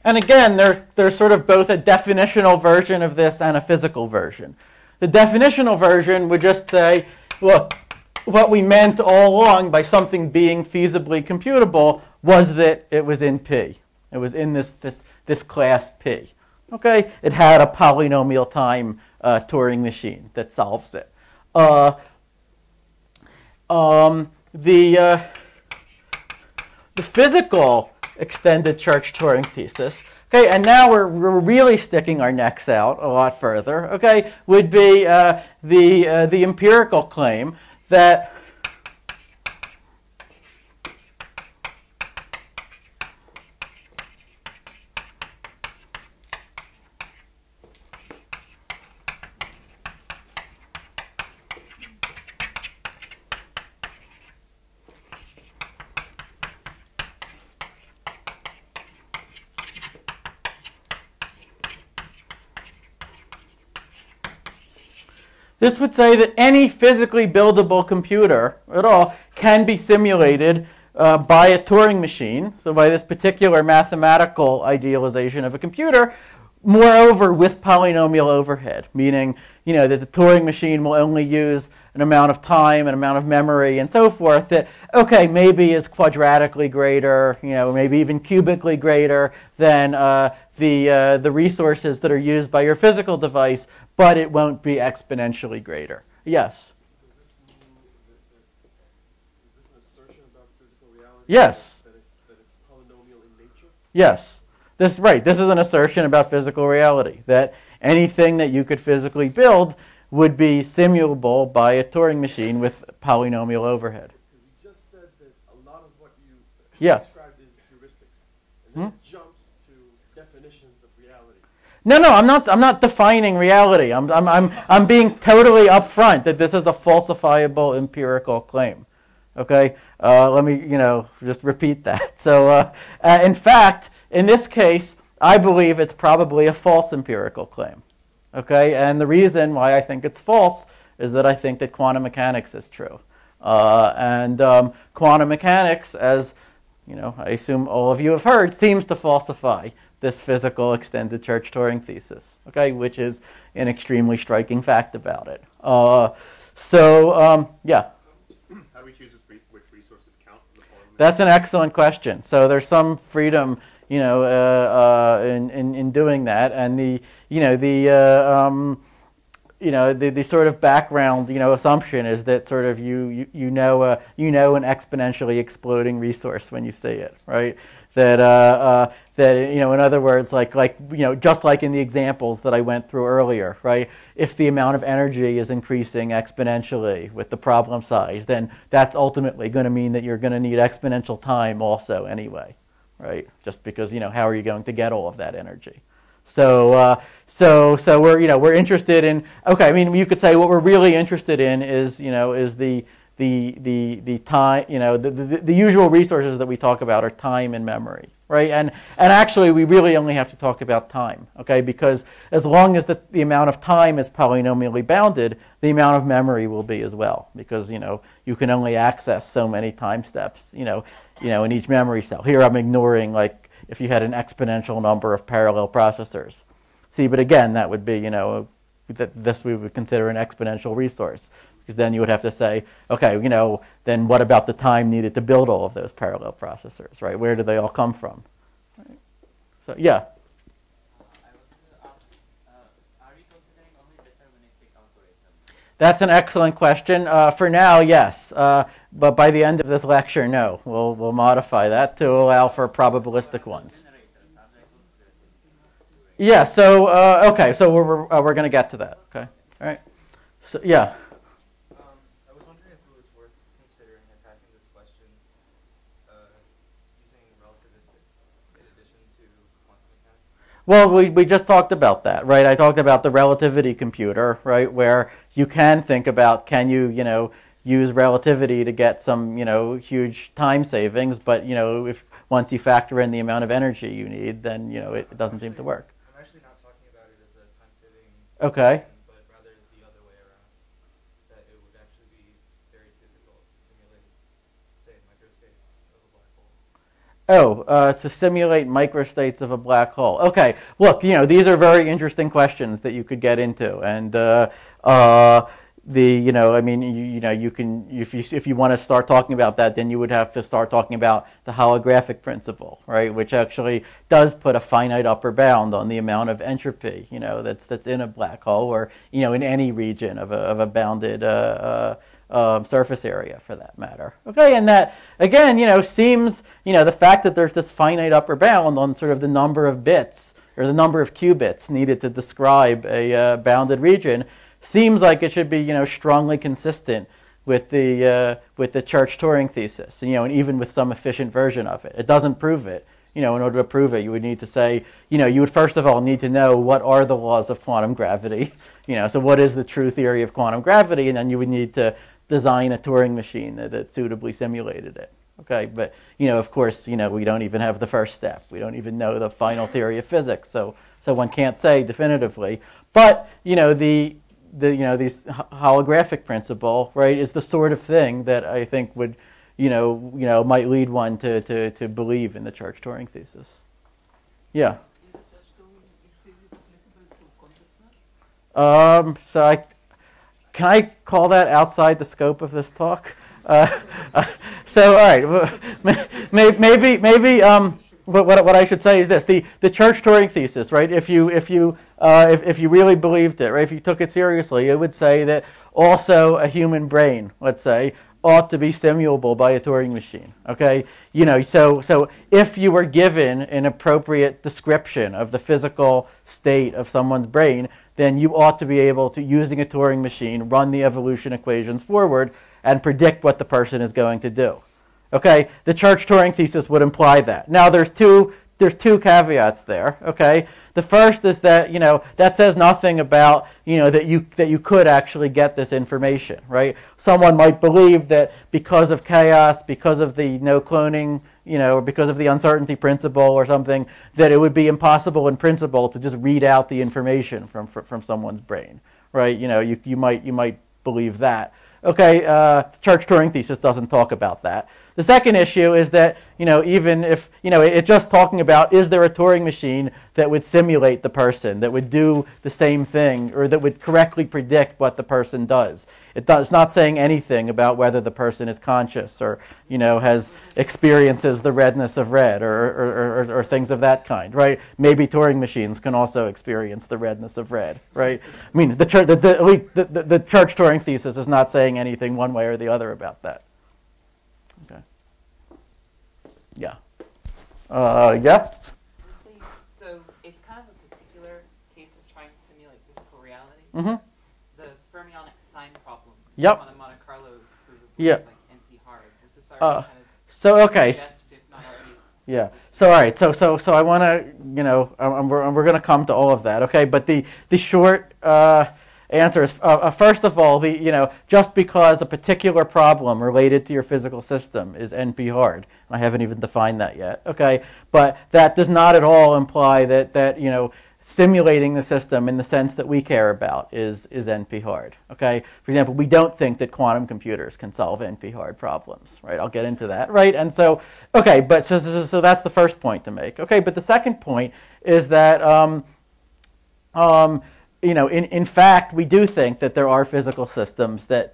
And again, there's sort of both a definitional version of this and a physical version. The definitional version would just say, look, what we meant all along by something being feasibly computable was that it was in P. It was in this class P. Okay, it had a polynomial time Turing machine that solves it. The physical extended Church-Turing thesis, okay, and now we're really sticking our necks out a lot further, okay, would be the empirical claim that this would say that any physically buildable computer at all can be simulated by a Turing machine, so by this particular mathematical idealization of a computer, moreover with polynomial overhead, meaning that the Turing machine will only use an amount of time, an amount of memory, and so forth that, okay, maybe is quadratically greater, maybe even cubically greater than the resources that are used by your physical device, but it won't be exponentially greater. Yes? Does this mean is this an assertion about physical reality? Yes. That it's polynomial in nature? Yes. This is an assertion about physical reality, that anything that you could physically build would be simulable by a Turing machine with polynomial overhead. Because you just said that a lot of what you described is heuristics, and then it jumps to definitions of reality. No, I'm not defining reality. I'm being totally upfront that this is a falsifiable empirical claim. Okay, let me just repeat that. So, in fact, in this case, I believe it's probably a false empirical claim. Okay, and the reason why I think it's false is that I think that quantum mechanics is true, and quantum mechanics, as I assume all of you have heard, seems to falsify this physical extended Church-Turing thesis, okay, which is an extremely striking fact about it. Yeah. How do we choose which resources count in the polynomial? That's an excellent question. So there's some freedom, in doing that, and the sort of background, assumption is that sort of you know an exponentially exploding resource when you see it, right? That in other words, just like in the examples that I went through earlier, right? If the amount of energy is increasing exponentially with the problem size, then that's ultimately going to mean that you're going to need exponential time also anyway, right? Just because how are you going to get all of that energy? So we're interested in, okay, I mean, you could say what we're really interested in is the time, the usual resources that we talk about are time and memory, right? And actually we really only have to talk about time, okay? Because as long as the amount of time is polynomially bounded, the amount of memory will be as well, because you can only access so many time steps, in each memory cell. Here I'm ignoring if you had an exponential number of parallel processors. See, but again, that would be, this we would consider an exponential resource. Because then you would have to say, okay, then what about the time needed to build all of those parallel processors, right? Where do they all come from? Right. So, yeah. I wanted to ask, are we considering only deterministic algorithms? That's an excellent question. For now, yes. But by the end of this lecture, no. We'll modify that to allow for probabilistic ones. Yeah, so, okay, so we're going to get to that, okay? All right. So, yeah. I was wondering if it was worth considering attacking this question using relativistics in addition to quantum mechanics. Well, we just talked about that, right? I talked about the relativity computer, right, where you can think about, can you, use relativity to get some, huge time savings, but, if once you factor in the amount of energy you need, then, it doesn't seem to work. I'm actually not talking about it as a time-saving Okay. but rather the other way around, that it would actually be very difficult to simulate, say, microstates of a black hole. To simulate microstates of a black hole. Okay, look, these are very interesting questions that you could get into, and I mean, you can, if you want to start talking about that, then you would have to start talking about the holographic principle, right? Which actually does put a finite upper bound on the amount of entropy, that's in a black hole, or in any region of a bounded surface area, for that matter. Okay, and that again, seems, the fact that there's this finite upper bound on sort of the number of bits or the number of qubits needed to describe a bounded region seems like it should be, strongly consistent with the Church-Turing thesis, and even with some efficient version of it. It doesn't prove it. In order to prove it, you would need to say, you would first of all need to know what are the laws of quantum gravity. So what is the true theory of quantum gravity, and then you would need to design a Turing machine that suitably simulated it. Okay, but of course, we don't even have the first step. We don't even know the final theory of physics, so one can't say definitively. But this holographic principle, right, is the sort of thing that I think would, might lead one to believe in the Church-Turing thesis. Yeah. Can I call that outside the scope of this talk? So, all right, maybe. What I should say is this: the Church-Turing thesis, right? If you really believed it, right? If you took it seriously, it would say that also a human brain, let's say, ought to be simulable by a Turing machine. Okay, so if you were given an appropriate description of the physical state of someone's brain, then you ought to be able to, using a Turing machine, run the evolution equations forward and predict what the person is going to do. Okay, the Church-Turing thesis would imply that. Now, there's two caveats there. Okay, the first is that that says nothing about that you could actually get this information, right? Someone might believe that because of chaos, because of the no cloning, or because of the uncertainty principle or something, that it would be impossible in principle to just read out the information from someone's brain, right? You might believe that. Okay, Church-Turing thesis doesn't talk about that. The second issue is that, even if, it's just talking about, is there a Turing machine that would simulate the person, that would do the same thing, or that would correctly predict what the person does. It's not saying anything about whether the person is conscious or, experiences the redness of red or things of that kind, right? Maybe Turing machines can also experience the redness of red, right? I mean, the Church-Turing thesis is not saying anything one way or the other about that. Okay. Yeah. Yeah. So it's kind of a particular case of trying to simulate physical reality. Mm-hmm. The fermionic sine problem. Yep. On Monte Carlo is provably yep. like NP hard. Is this already kind of so okay. suggest, if not already? Yeah. So all right. So I want to we're going to come to all of that. Okay. But the short answer is first of all just because a particular problem related to your physical system is NP hard. I haven't even defined that yet. Okay. But that does not at all imply that simulating the system in the sense that we care about is NP hard. Okay. For example, we don't think that quantum computers can solve NP hard problems. Right. I'll get into that. Right. And so okay. But so that's the first point to make. Okay. But the second point is that in fact, we do think that there are physical systems that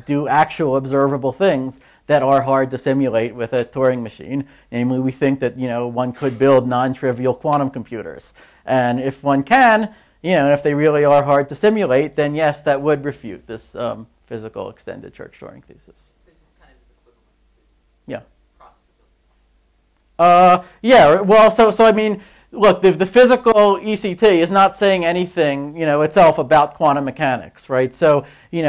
do actual observable things that are hard to simulate with a Turing machine. Namely, we think that one could build non-trivial quantum computers, and if one can, and if they really are hard to simulate, then yes, that would refute this physical extended Church-Turing thesis. So this kind of is equivalent to yeah. process ability. Yeah. Well, so I mean. Look, the physical ECT is not saying anything, itself about quantum mechanics, right? So, you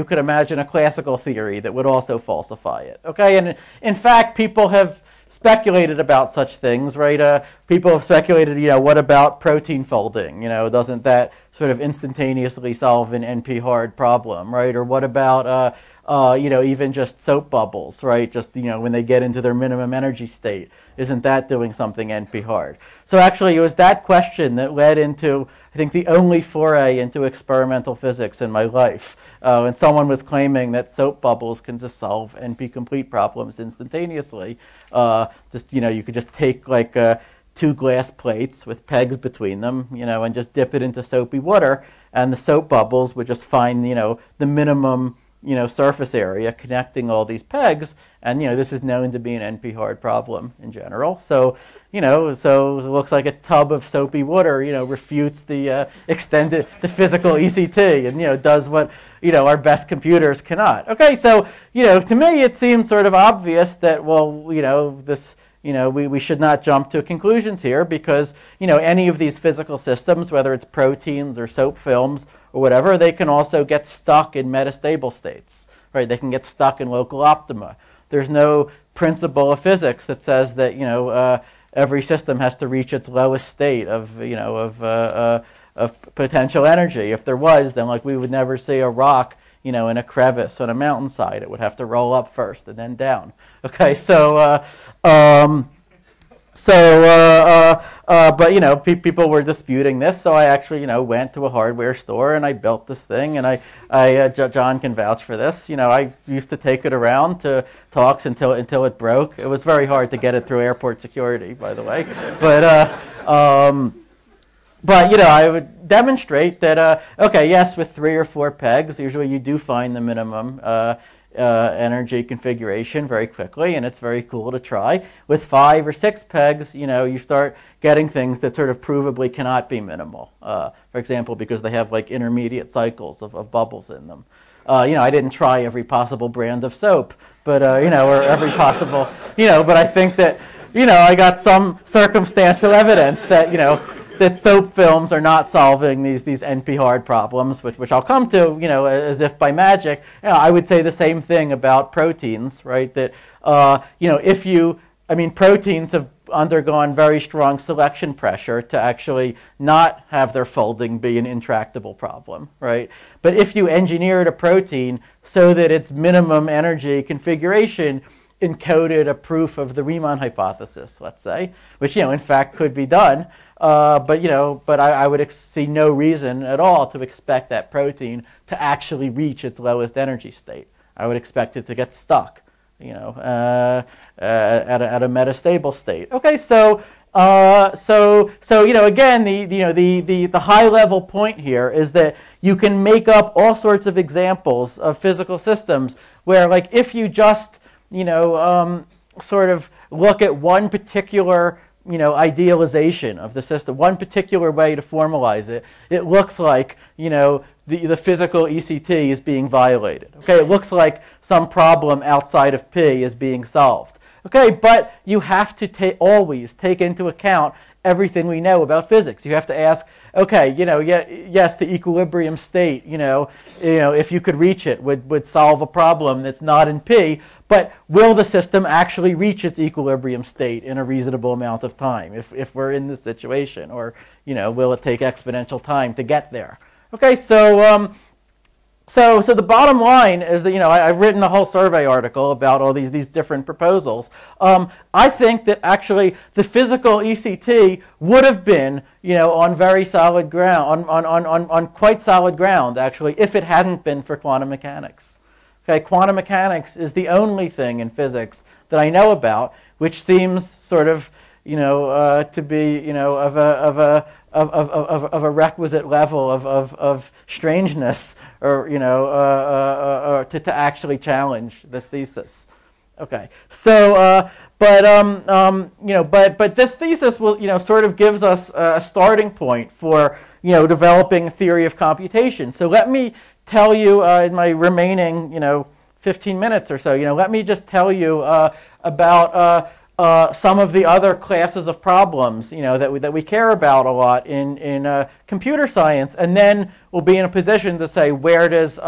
could imagine a classical theory that would also falsify it, okay? And in fact, people have speculated about such things, right? People have speculated, what about protein folding? Doesn't that sort of instantaneously solve an NP hard problem, right? Or what about, even just soap bubbles, right? Just, when they get into their minimum energy state. Isn't that doing something NP hard? So actually, it was that question that led into, I think, the only foray into experimental physics in my life. When someone was claiming that soap bubbles can just solve NP complete problems instantaneously. You could just take like 2 glass plates with pegs between them, and just dip it into soapy water, and the soap bubbles would just find, the minimum, surface area connecting all these pegs. And, this is known to be an NP-hard problem in general. So, so it looks like a tub of soapy water, refutes the the physical ECT and, does what, our best computers cannot. Okay, so, to me it seems sort of obvious that, well, this, we should not jump to conclusions here because, any of these physical systems, whether it's proteins or soap films or whatever, they can also get stuck in metastable states, right? They can get stuck in local optima. There's no principle of physics that says that, every system has to reach its lowest state of potential energy. If there was, then we would never see a rock, in a crevice on a mountainside. It would have to roll up first and then down. Okay, but people were disputing this, so I actually went to a hardware store and I built this thing, and John can vouch for this. I used to take it around to talks until it broke. It was very hard to get it through airport security, by the way, but I would demonstrate that okay, yes, with 3 or 4 pegs, usually you do find the minimum energy configuration very quickly, and it's very cool to try. With 5 or 6 pegs, you start getting things that sort of provably cannot be minimal. For example, because they have intermediate cycles of bubbles in them. I didn't try every possible brand of soap, but or every possible, but I think that, I got some circumstantial evidence that, that soap films are not solving these NP-hard problems, which I'll come to, as if by magic. I would say the same thing about proteins, right? That, proteins have undergone very strong selection pressure to actually not have their folding be an intractable problem, right? But if you engineered a protein so that its minimum energy configuration encoded a proof of the Riemann hypothesis, let's say, which, in fact could be done, but I would see no reason at all to expect that protein to actually reach its lowest energy state. I would expect it to get stuck, at a metastable state. Okay, so again, the high level point here is that you can make up all sorts of examples of physical systems where, if you just sort of look at one particular idealization of the system, one particular way to formalize it, it looks like, the physical ECT is being violated. Okay, it looks like some problem outside of P is being solved. Okay, but you have to always take into account everything we know about physics. You have to ask, okay, yes, the equilibrium state, if you could reach it, would solve a problem that's not in P, but will the system actually reach its equilibrium state in a reasonable amount of time if we're in this situation? Or, will it take exponential time to get there? Okay, so the bottom line is that, I've written a whole survey article about all these different proposals. I think that actually the physical ECT would have been, on very solid ground, on quite solid ground, actually, if it hadn't been for quantum mechanics. Okay, quantum mechanics is the only thing in physics that I know about which seems sort of, to be, of a requisite level of strangeness, or to actually challenge this thesis. Okay, so but this thesis will sort of gives us a starting point for developing a theory of computation. So let me tell you in my remaining 15 minutes or so, let me just tell you about some of the other classes of problems, that we care about a lot in computer science, and then we'll be in a position to say, where does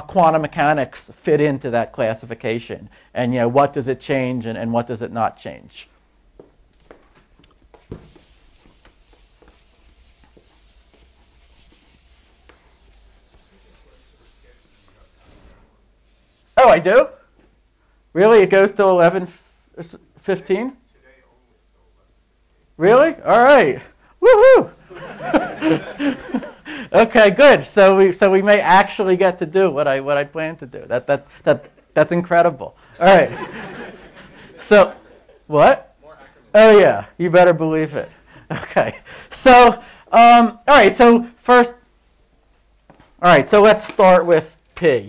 quantum mechanics fit into that classification, and what does it change, and what does it not change? Oh, I do? Really? It goes to 11:15? Really? All right. Woohoo! Okay, good. So we may actually get to do what I plan to do. That's incredible. All right. So, what? Oh yeah, you better believe it. Okay. So, all right. So first, All right, so let's start with P.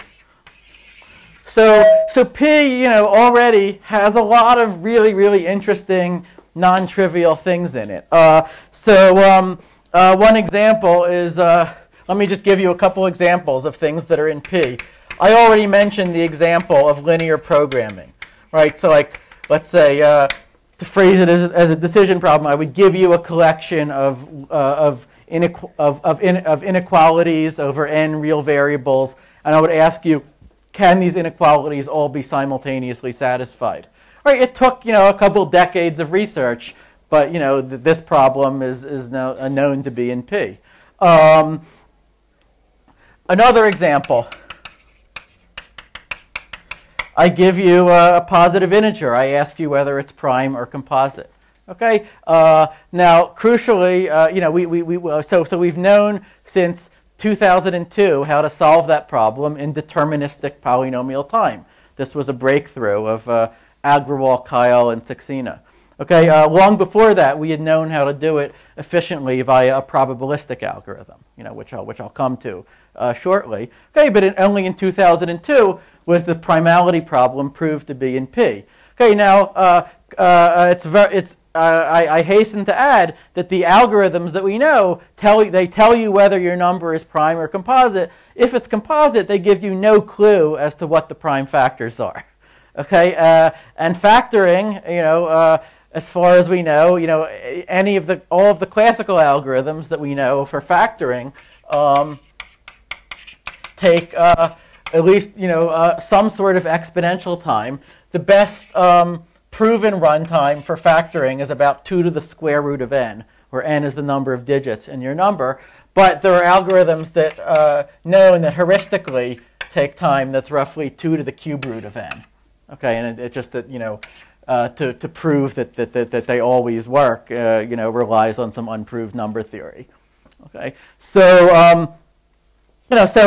So P, already has a lot of really, really interesting, non-trivial things in it. One example is, let me just give you a couple examples of things that are in P. I already mentioned the example of linear programming, right? So like, let's say, to phrase it as a decision problem, I would give you a collection of inequalities over n real variables, and I would ask you, can these inequalities all be simultaneously satisfied? Right, it took a couple decades of research, but this problem is now known to be in P. Another example. I give you a positive integer. I ask you whether it's prime or composite. Okay. Now, crucially, so we've known since 2002 how to solve that problem in deterministic polynomial time. This was a breakthrough of Agrawal, Kyle, and Saxena. Okay. Long before that, we had known how to do it efficiently via a probabilistic algorithm, which I'll come to shortly. Okay, but only in 2002 was the primality problem proved to be in P. Okay, now I hasten to add that the algorithms that we know tell you whether your number is prime or composite. If it's composite, they give you no clue as to what the prime factors are. Okay, and factoring, as far as we know, all of the classical algorithms that we know for factoring take at least some sort of exponential time. The best proven runtime for factoring is about 2 to the square root of n, where n is the number of digits in your number. But there are algorithms that known that heuristically take time that's roughly 2 to the cube root of n. Okay, and it just that to prove that they always work, relies on some unproved number theory. Okay, so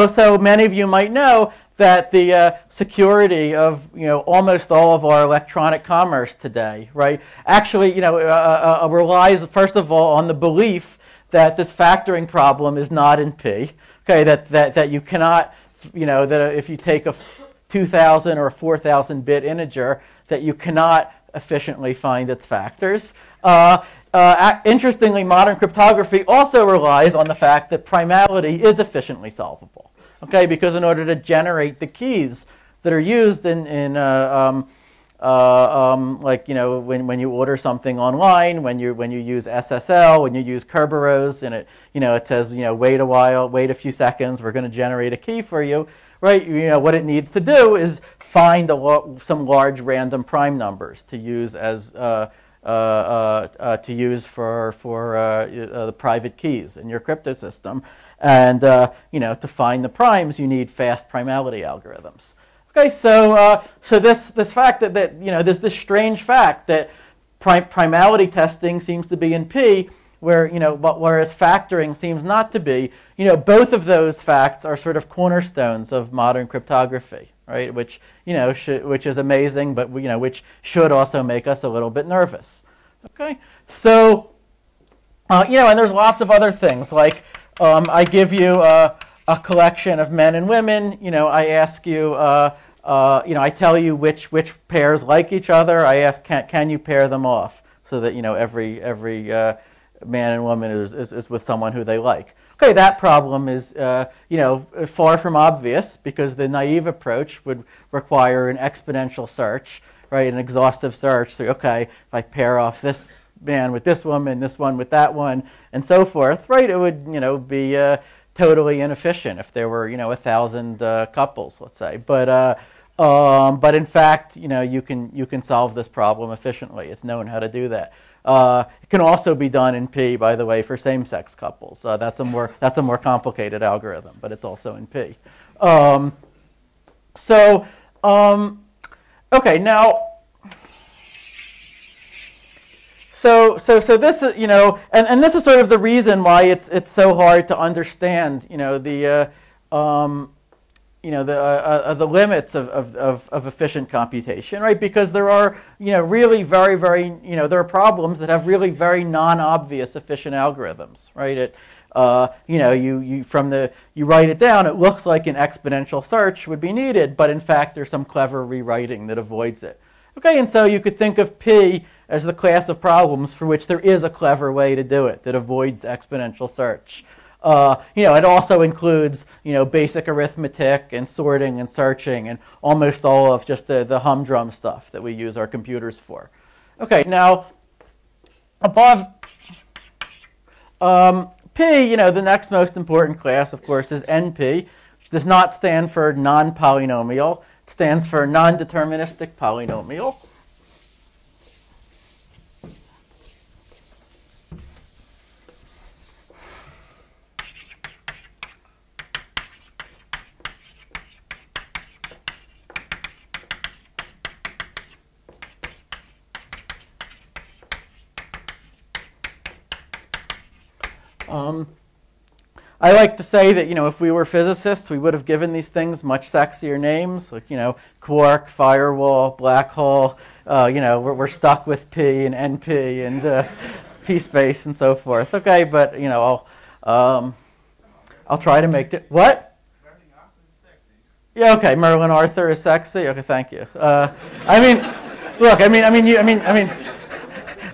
so many of you might know that the security of almost all of our electronic commerce today, right, actually relies first of all on the belief that this factoring problem is not in P. Okay, that you cannot, that if you take a 2,000 or a 4,000 bit integer, that you cannot efficiently find its factors. Interestingly, modern cryptography also relies on the fact that primality is efficiently solvable. Okay, because in order to generate the keys that are used in like when you order something online, when you use SSL, when you use Kerberos, and it says wait a while, wait a few seconds, we're going to generate a key for you. Right, what it needs to do is find some large random prime numbers to use as for the private keys in your crypto system, and to find the primes, you need fast primality algorithms. Okay, so this fact that this strange fact that primality testing seems to be in P, whereas factoring seems not to be. Both of those facts are sort of cornerstones of modern cryptography, right? Which which is amazing, but which should also make us a little bit nervous. Okay, so and there's lots of other things like I give you a collection of men and women. I ask you, I tell you which pairs like each other. I ask, can you pair them off so that every man and woman is with someone who they like. Okay, that problem is far from obvious because the naive approach would require an exponential search, right? An exhaustive search. So okay, if I pair off this man with this one with that one, and so forth, right? It would be totally inefficient if there were 1,000 couples, let's say. But in fact, you can solve this problem efficiently. It's known how to do that. It can also be done in P, by the way, for same-sex couples. That's a more complicated algorithm, but it's also in P. Okay, now, so this is and this is sort of the reason why it's so hard to understand the limits of efficient computation, right? Because there are really there are problems that have really very non-obvious efficient algorithms, right? you write it down, it looks like an exponential search would be needed, but in fact there's some clever rewriting that avoids it. Okay, and so you could think of P as the class of problems for which there is a clever way to do it that avoids exponential search. It also includes, basic arithmetic and sorting and searching and almost all of just the humdrum stuff that we use our computers for. Okay, now above P, the next most important class, of course, is NP, which does not stand for non-polynomial. It stands for non-deterministic polynomial. I like to say that, if we were physicists, we would have given these things much sexier names, like, quark, firewall, black hole. We're stuck with P and NP and P-space and so forth. Okay, but, I'll try to make it. What? Yeah, okay, Merlin Arthur is sexy. Okay, thank you.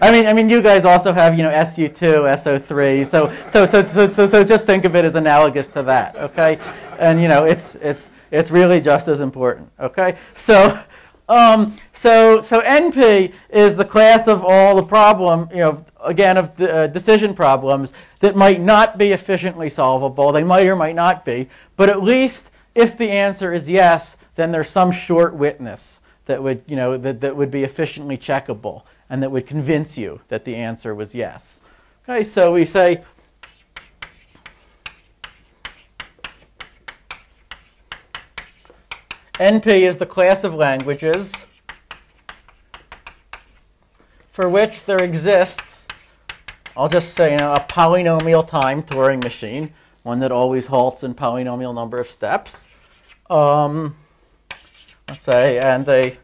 You guys also have, SU2, SO3. So just think of it as analogous to that, okay? And it's really just as important, okay? So NP is the class of all the problem, again, of the decision problems that might not be efficiently solvable. They might or might not be, but at least if the answer is yes, then there's some short witness that would, that would be efficiently checkable and that would convince you that the answer was yes. Okay, so we say NP is the class of languages for which there exists, I'll just say, a polynomial time Turing machine, one that always halts in polynomial number of steps. Let's say, and a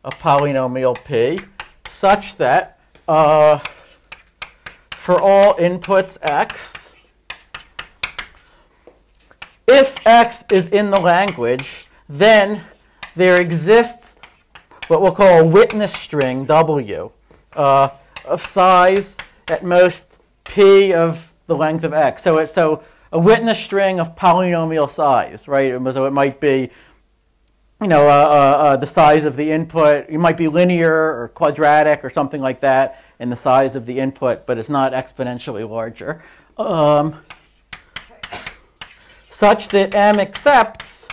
polynomial P, such that for all inputs x, if x is in the language, then there exists what we'll call a witness string W of size at most p of the length of x. So a witness string of polynomial size, right? So it might be the size of the input. It might be linear or quadratic or something like that in the size of the input, but it's not exponentially larger. Such that M accepts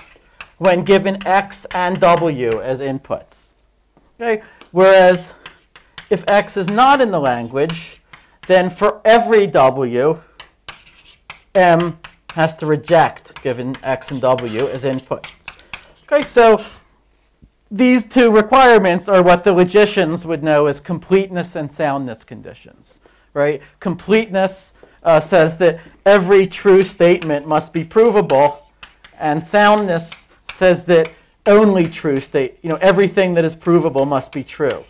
when given x and w as inputs. Okay? Whereas if x is not in the language, then for every w, M has to reject given x and w as inputs. Okay, so these two requirements are what the logicians would know as completeness and soundness conditions, right? Completeness says that every true statement must be provable, and soundness says that only true everything that is provable must be true.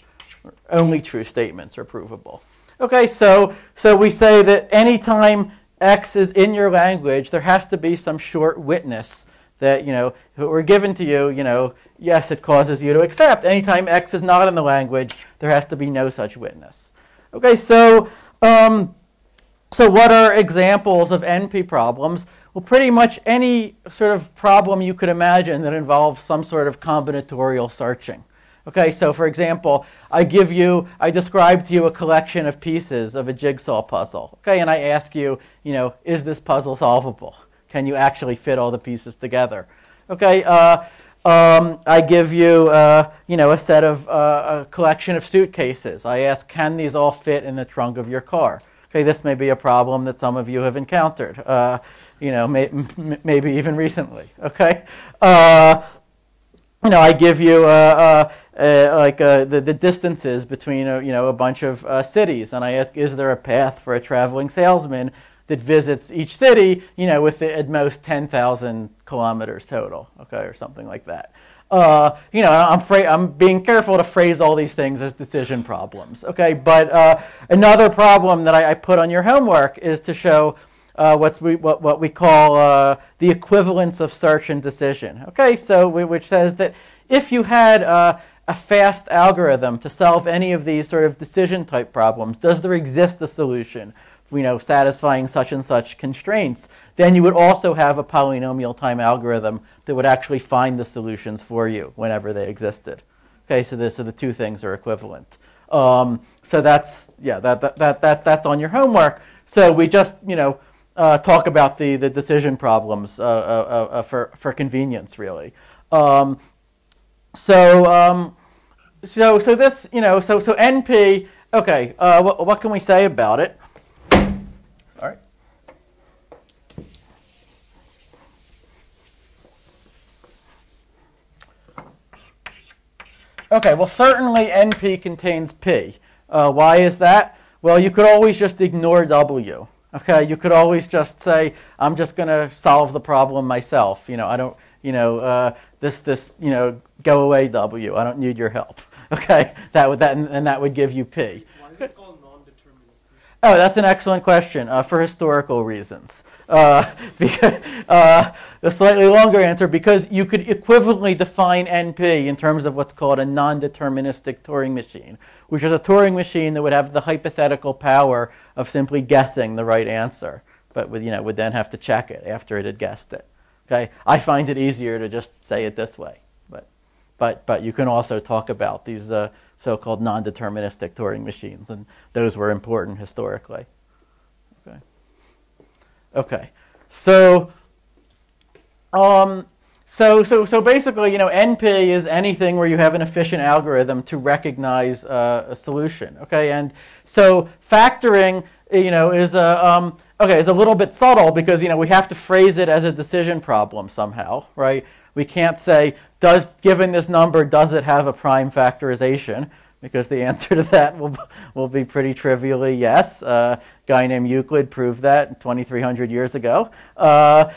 Only true statements are provable. Okay, so we say that anytime x is in your language, there has to be some short witness that, if it were given to you, yes, it causes you to accept. Anytime x is not in the language, there has to be no such witness. Okay, so what are examples of NP problems? Well, pretty much any sort of problem you could imagine that involves some sort of combinatorial searching. Okay, so for example, I describe to you a collection of pieces of a jigsaw puzzle. Okay, and I ask you, is this puzzle solvable? Can you actually fit all the pieces together? Okay, I give you, a set of a collection of suitcases. I ask, can these all fit in the trunk of your car? Okay, this may be a problem that some of you have encountered, maybe even recently. Okay, I give you the distances between a bunch of cities, and I ask, is there a path for a traveling salesman that visits each city, with at most 10,000 kilometers total, okay, or something like that. I'm being careful to phrase all these things as decision problems, okay. But another problem that I put on your homework is to show what we call the equivalence of search and decision. Okay, so which says that if you had a fast algorithm to solve any of these sort of decision type problems, does there exist a solution, satisfying such and such constraints? Then you would also have a polynomial time algorithm that would actually find the solutions for you whenever they existed. Okay, so the two things are equivalent. So that's that's on your homework. So we just talk about the decision problems for convenience, really. So this so NP. Okay, what can we say about it? Sorry. Okay, well, certainly NP contains P. Why is that? Well, you could always just ignore W. Okay, you could always just say, I'm just going to solve the problem myself. I don't, go away W. I don't need your help. Okay, that would give you P. Why is it called non-deterministic? Oh, that's an excellent question for historical reasons. Because, a slightly longer answer, because you could equivalently define NP in terms of what's called a non-deterministic Turing machine, which is a Turing machine that would have the hypothetical power of simply guessing the right answer, but would then have to check it after it had guessed it. Okay, I find it easier to just say it this way, but you can also talk about these so-called non-deterministic Turing machines, and those were important historically. Okay. So basically, NP is anything where you have an efficient algorithm to recognize a solution. Okay, and so factoring, is is a little bit subtle because we have to phrase it as a decision problem somehow, right? We can't say, given this number, does it have a prime factorization? Because the answer to that will be pretty trivially yes. A guy named Euclid proved that 2,300 years ago. But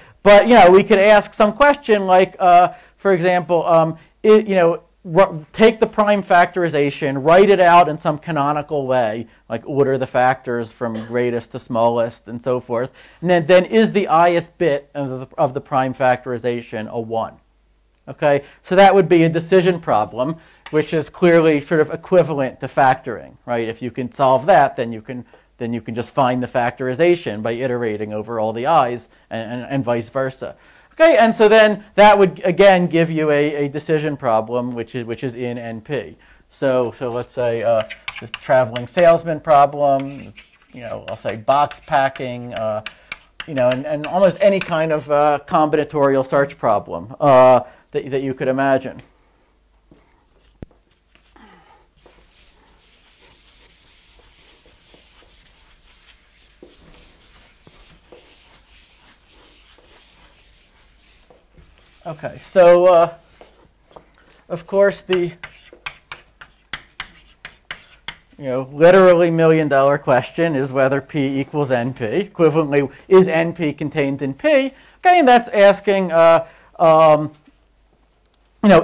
we could ask some question like, for example, take the prime factorization, write it out in some canonical way, like order the factors from greatest to smallest and so forth, and then is the ith bit of the prime factorization a 1? Okay, so that would be a decision problem, which is clearly sort of equivalent to factoring, right? If you can solve that, then you can just find the factorization by iterating over all the i's and vice versa. Okay, and so then that would again give you a decision problem, which is in NP. So let's say this traveling salesman problem, I'll say box packing, and almost any kind of combinatorial search problem that you could imagine. Okay, so of course the literally $1 million question is whether P equals NP. Equivalently, is NP contained in P? Okay, and that's asking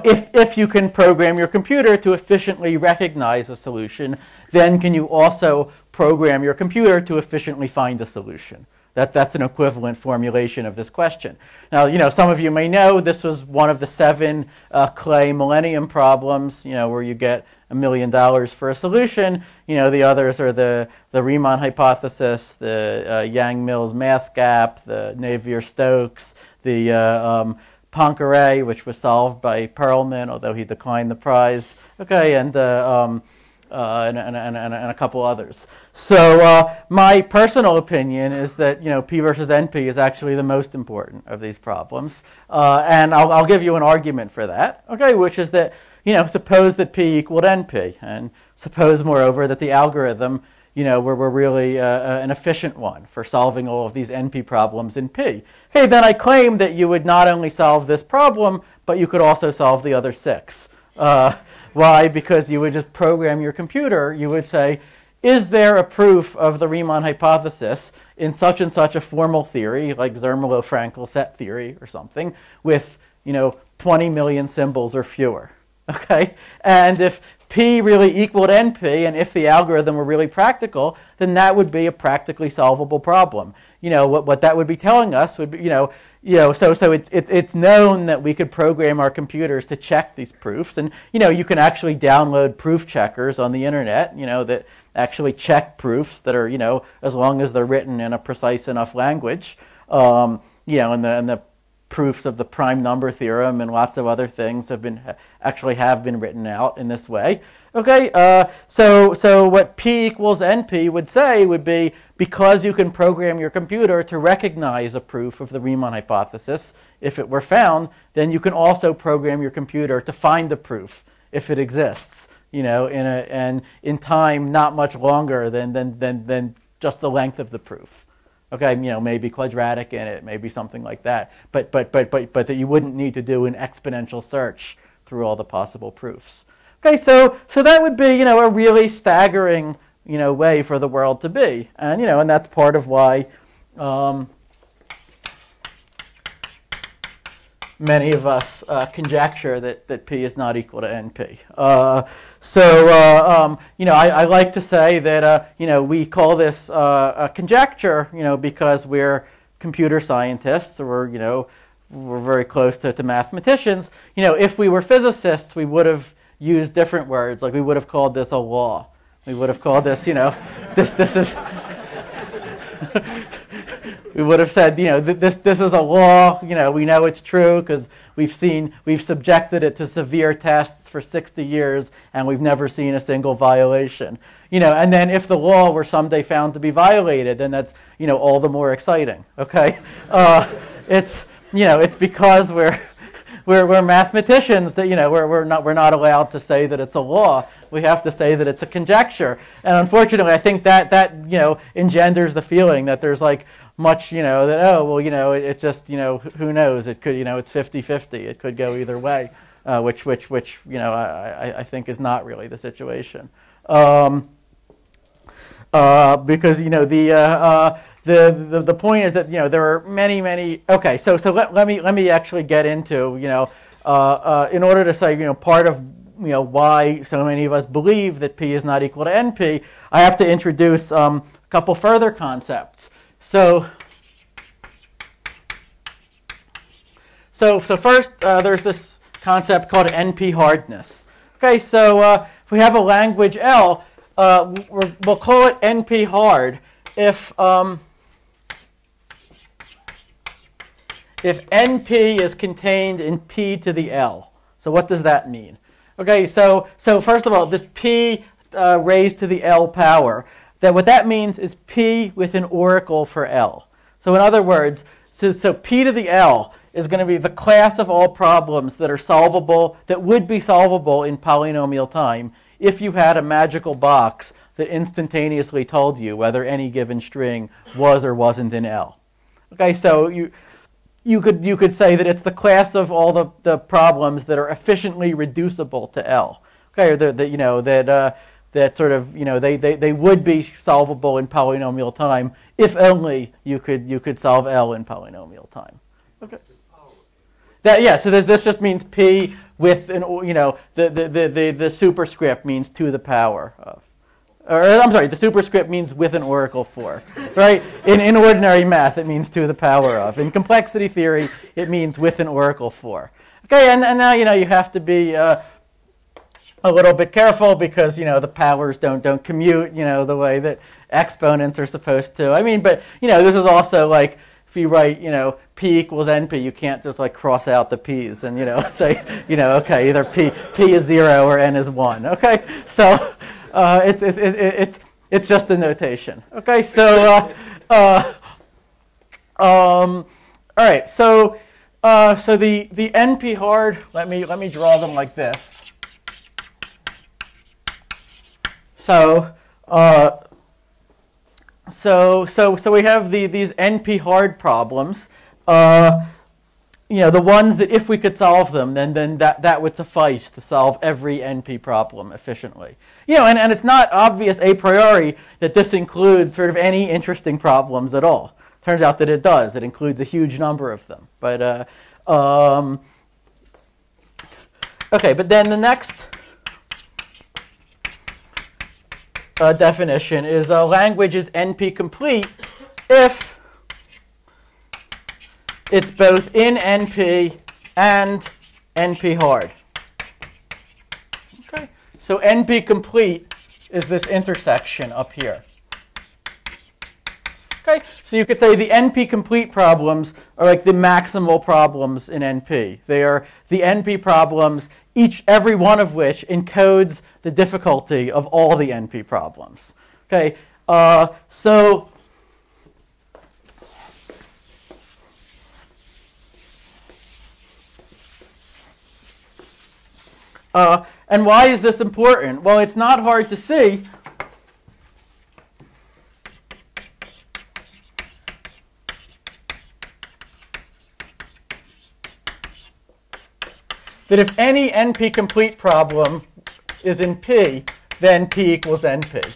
if you can program your computer to efficiently recognize a solution, then can you also program your computer to efficiently find a solution? That's an equivalent formulation of this question. Now, some of you may know this was one of the 7 Clay Millennium problems, where you get $1 million for a solution. The others are the Riemann hypothesis, the Yang-Mills mass gap, the Navier-Stokes, the Poincaré, which was solved by Perelman, although he declined the prize. Okay, and a couple others. So my personal opinion is that P versus NP is actually the most important of these problems, and I'll give you an argument for that. Okay, which is that suppose that P equaled NP, and suppose moreover that the algorithm were really an efficient one for solving all of these NP problems in P. Okay, then I claim that you would not only solve this problem, but you could also solve the other 6. Why? Because you would just program your computer. You would say, is there a proof of the Riemann hypothesis in such and such a formal theory, like Zermelo-Fraenkel set theory or something, with 20 million symbols or fewer? Okay, and if P really equaled NP, and if the algorithm were really practical, then that would be a practically solvable problem. what that would be telling us would be, so it's known that we could program our computers to check these proofs, and you can actually download proof checkers on the internet, that actually check proofs that are, as long as they're written in a precise enough language, and the proofs of the prime number theorem and lots of other things have been written out in this way. Okay, so what P equals NP would say would be, because you can program your computer to recognize a proof of the Riemann hypothesis if it were found, then you can also program your computer to find the proof if it exists, and in time not much longer than just the length of the proof. Okay, maybe quadratic in it, maybe something like that, but that you wouldn't need to do an exponential search through all the possible proofs. Okay, so that would be, a really staggering, way for the world to be, and that's part of why many of us conjecture that P is not equal to NP. I like to say that we call this a conjecture, because we're computer scientists, or we're very close to mathematicians. If we were physicists, we would have used different words. Like, we would have called this a law. We would have called this, this is. We would have said, this is a law. We know it's true because we've subjected it to severe tests for 60 years, and we've never seen a single violation. And then if the law were someday found to be violated, then that's all the more exciting. Okay, it's because we're mathematicians that we're not allowed to say that it's a law. We have to say that it's a conjecture. And unfortunately, I think that engenders the feeling that there's much, it's just, who knows? It could, it's 50-50. It could go either way, which I think is not really the situation. Because, the point is that, there are many, okay, so let me actually get into, in order to say, part of, why so many of us believe that P is not equal to NP, I have to introduce a couple further concepts. So first, there's this concept called NP hardness. Okay, so if we have a language L, we'll call it NP hard if NP is contained in P to the L. So what does that mean? Okay, so first of all, this P raised to the L power, what that means is P with an oracle for L. So in other words, so P to the L is going to be the class of all problems that are solvable, that would be solvable in polynomial time if you had a magical box that instantaneously told you whether any given string was or wasn't in L. Okay, so you could say that it's the class of all the problems that are efficiently reducible to L. Okay, or that sort of, they would be solvable in polynomial time if only you could solve L in polynomial time. Okay. So this just means P with an, the superscript means to the power of. Or I'm sorry, the superscript means with an oracle for, right? In ordinary math, it means to the power of. In complexity theory, it means with an oracle for. Okay, and now you have to be a little bit careful because the powers don't commute the way that exponents are supposed to. I mean, but this is also like if you write P equals NP, you can't just cross out the P's and say okay, either P is 0 or N is 1. Okay, so it's just a notation. Okay, so all right, so the NP hard. Let me draw them like this. So we have these NP hard problems. The ones that if we could solve them, then that would suffice to solve every NP problem efficiently. And it's not obvious a priori that this includes sort of any interesting problems at all. Turns out that it does. It includes a huge number of them. But okay, but then the next definition is a language is NP complete if it's both in NP and NP hard. Okay, so NP complete is this intersection up here. Okay, so you could say the NP complete problems are like the maximal problems in NP. They are the NP problems, every one of which encodes the difficulty of all the NP problems. Okay, and why is this important? Well, it's not hard to see that if any NP complete problem is in P, then P equals NP.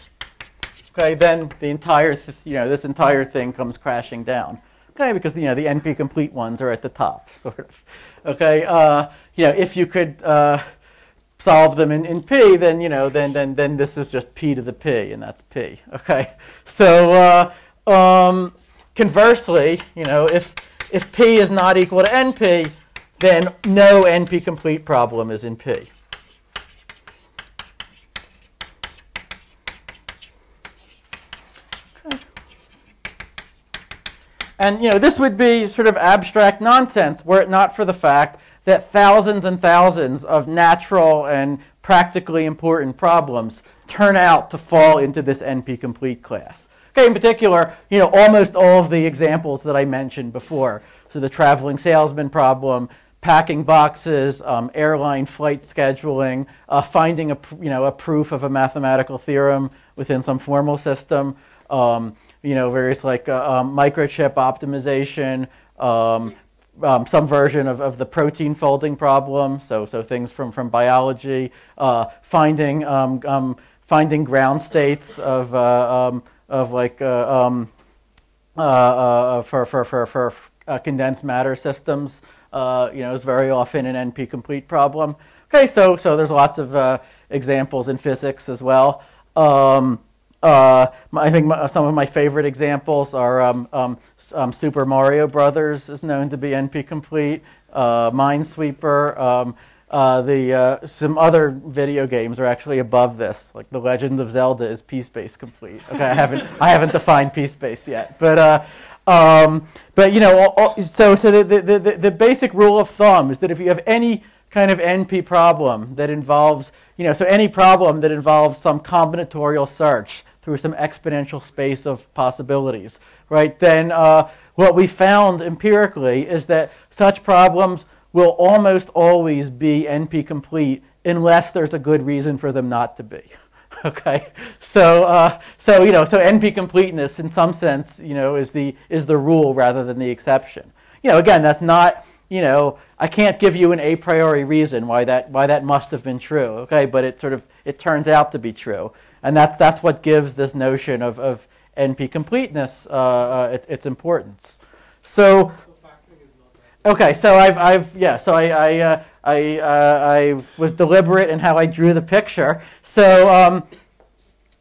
Okay, then the entire, this entire thing comes crashing down. Okay, because the NP complete ones are at the top, sort of. Okay, if you could solve them in P, then then this is just P to the P, and that's P. Okay, so conversely, if P is not equal to NP, then no NP complete problem is in P. Okay. And this would be sort of abstract nonsense were it not for the fact that thousands and thousands of natural and practically important problems turn out to fall into this NP complete class. Okay, in particular, almost all of the examples that I mentioned before. So the traveling salesman problem, packing boxes, airline flight scheduling, finding a proof of a mathematical theorem within some formal system, various like microchip optimization, some version of the protein folding problem, so things from biology, finding ground states for condensed matter systems. Is very often an NP complete problem. Okay, so there's lots of examples in physics as well. I think some of my favorite examples are Super Mario Brothers is known to be NP complete. Minesweeper. Some other video games are actually above this, like The Legend of Zelda is P-space complete. Okay, I haven't defined P-space yet, but the basic rule of thumb is that if you have any kind of NP problem that involves, any problem that involves some combinatorial search through some exponential space of possibilities, right? Then what we found empirically is that such problems will almost always be NP complete unless there's a good reason for them not to be. Okay, so NP completeness in some sense, is the rule rather than the exception. Again, that's not, I can't give you an a priori reason why that must have been true. Okay, but it turns out to be true, and that's what gives this notion of NP completeness its importance. So, okay, so I was deliberate in how I drew the picture. So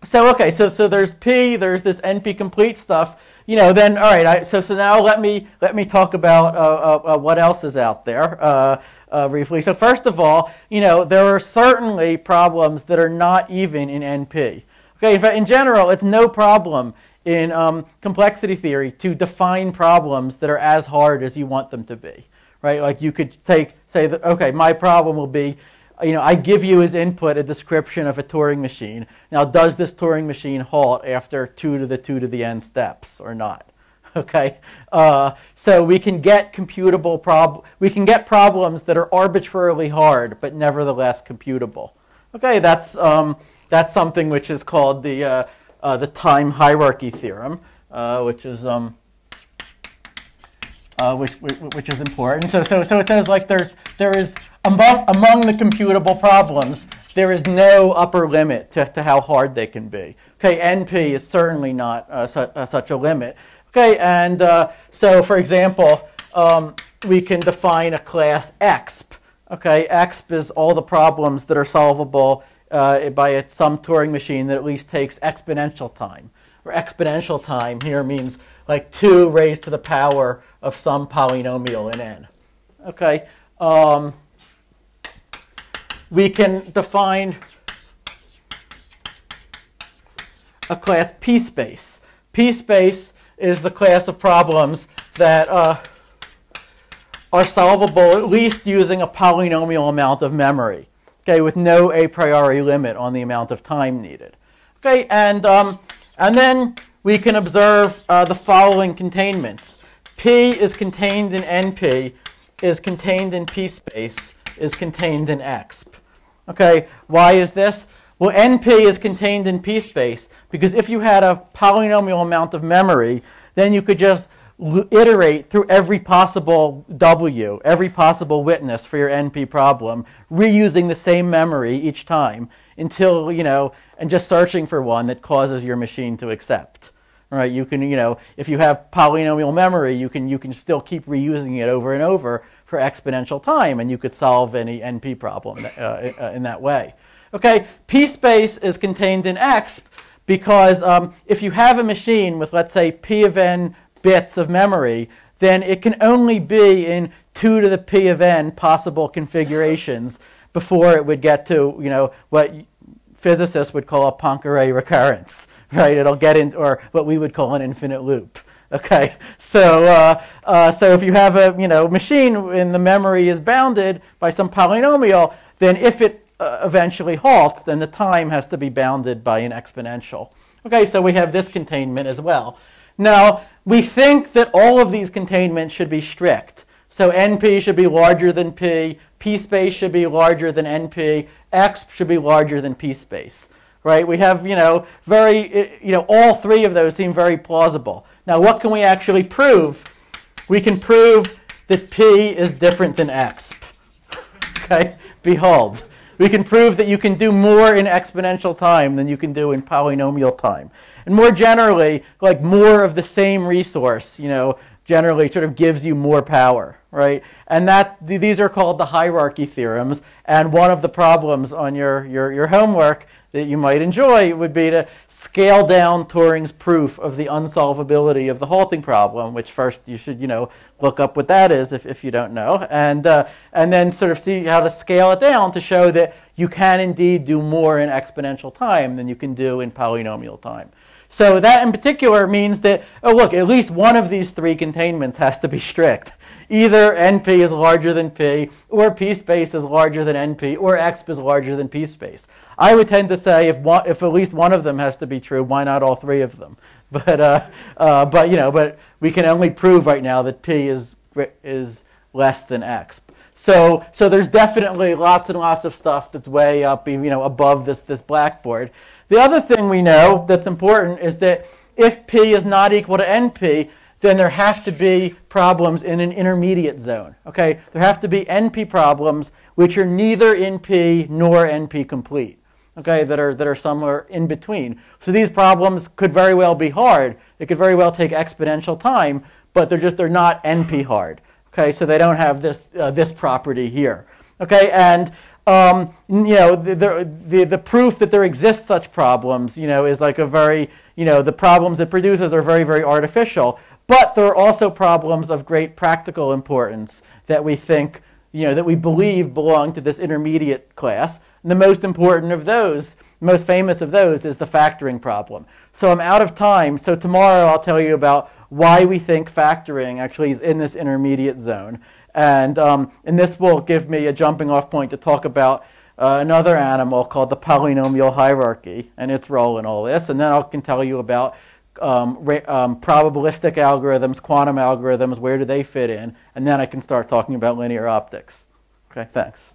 there's P, there's this NP complete stuff. Then all right. So now let me talk about what else is out there briefly. So first of all, there are certainly problems that are not even in NP. Okay, in general, it's no problem in complexity theory to define problems that are as hard as you want them to be. Right? Like you could say that, okay, my problem will be, I give you as input a description of a Turing machine. Now, does this Turing machine halt after 2 to the 2 to the n steps or not? Okay, so we can get we can get problems that are arbitrarily hard but nevertheless computable. Okay, that's something which is called the time hierarchy theorem, which is which is important. So it says like there is among the computable problems there is no upper limit to how hard they can be. Okay, NP is certainly not such a limit. Okay, and so for example, we can define a class exp. Okay, exp is all the problems that are solvable by some Turing machine that at least takes exponential time. or exponential time here means like 2 raised to the power of some polynomial in n. Okay, we can define a class P-space. P-space is the class of problems that are solvable at least using a polynomial amount of memory, okay, with no a priori limit on the amount of time needed. Okay, and then we can observe the following containments. P is contained in NP, is contained in P-space, is contained in exp. Okay, why is this? Well, NP is contained in P-space because if you had a polynomial amount of memory, then you could just iterate through every possible W, every possible witness for your NP problem, reusing the same memory each time until, and just searching for one that causes your machine to accept. Right? You can, if you have polynomial memory, you can still keep reusing it over and over for exponential time, and you could solve any NP problem in that way. Okay, P-space is contained in exp because if you have a machine with, let's say, P of n bits of memory, then it can only be in 2 to the P of n possible configurations before it would get to, what physicists would call a Poincare recurrence, right? It'll get in, or what we would call an infinite loop. Okay, so if you have a machine and the memory is bounded by some polynomial, then if it eventually halts, then the time has to be bounded by an exponential. Okay, so we have this containment as well. Now, we think that all of these containments should be strict. So NP should be larger than P, P-space should be larger than NP, exp should be larger than P-space. Right? We have, all 3 of those seem very plausible. Now, what can we actually prove? We can prove that P is different than exp. Okay? Behold. We can prove that you can do more in exponential time than you can do in polynomial time. And more generally, like more of the same resource, generally sort of gives you more power, right? And these are called the hierarchy theorems. And one of the problems on your homework that you might enjoy would be to scale down Turing's proof of the unsolvability of the halting problem, which first you should, look up what that is if you don't know, and then sort of see how to scale it down to show that you can indeed do more in exponential time than you can do in polynomial time. So that in particular means that, oh look, at least one of these 3 containments has to be strict. Either NP is larger than P, or P-space is larger than NP, or exp is larger than P-space. I would tend to say if at least one of them has to be true, why not all 3 of them? But we can only prove right now that P is less than exp. So there's definitely lots and lots of stuff that's way up, above this blackboard. The other thing we know that's important is that if P is not equal to NP, then there have to be problems in an intermediate zone. Okay, there have to be NP problems which are neither in P nor NP complete. Okay, that are somewhere in between. So these problems could very well be hard. They could very well take exponential time, but they're not NP hard. Okay, so they don't have this property here. Okay, and the proof that there exist such problems, is like a very, the problems it produces are very, very artificial. But there are also problems of great practical importance that we think, that we believe belong to this intermediate class. And the most important of those, most famous of those, is the factoring problem. So I'm out of time. So tomorrow I'll tell you about why we think factoring actually is in this intermediate zone. And this will give me a jumping off point to talk about another animal called the polynomial hierarchy and its role in all this. And then I can tell you about probabilistic algorithms, quantum algorithms, where do they fit in? And then I can start talking about linear optics. Okay, thanks.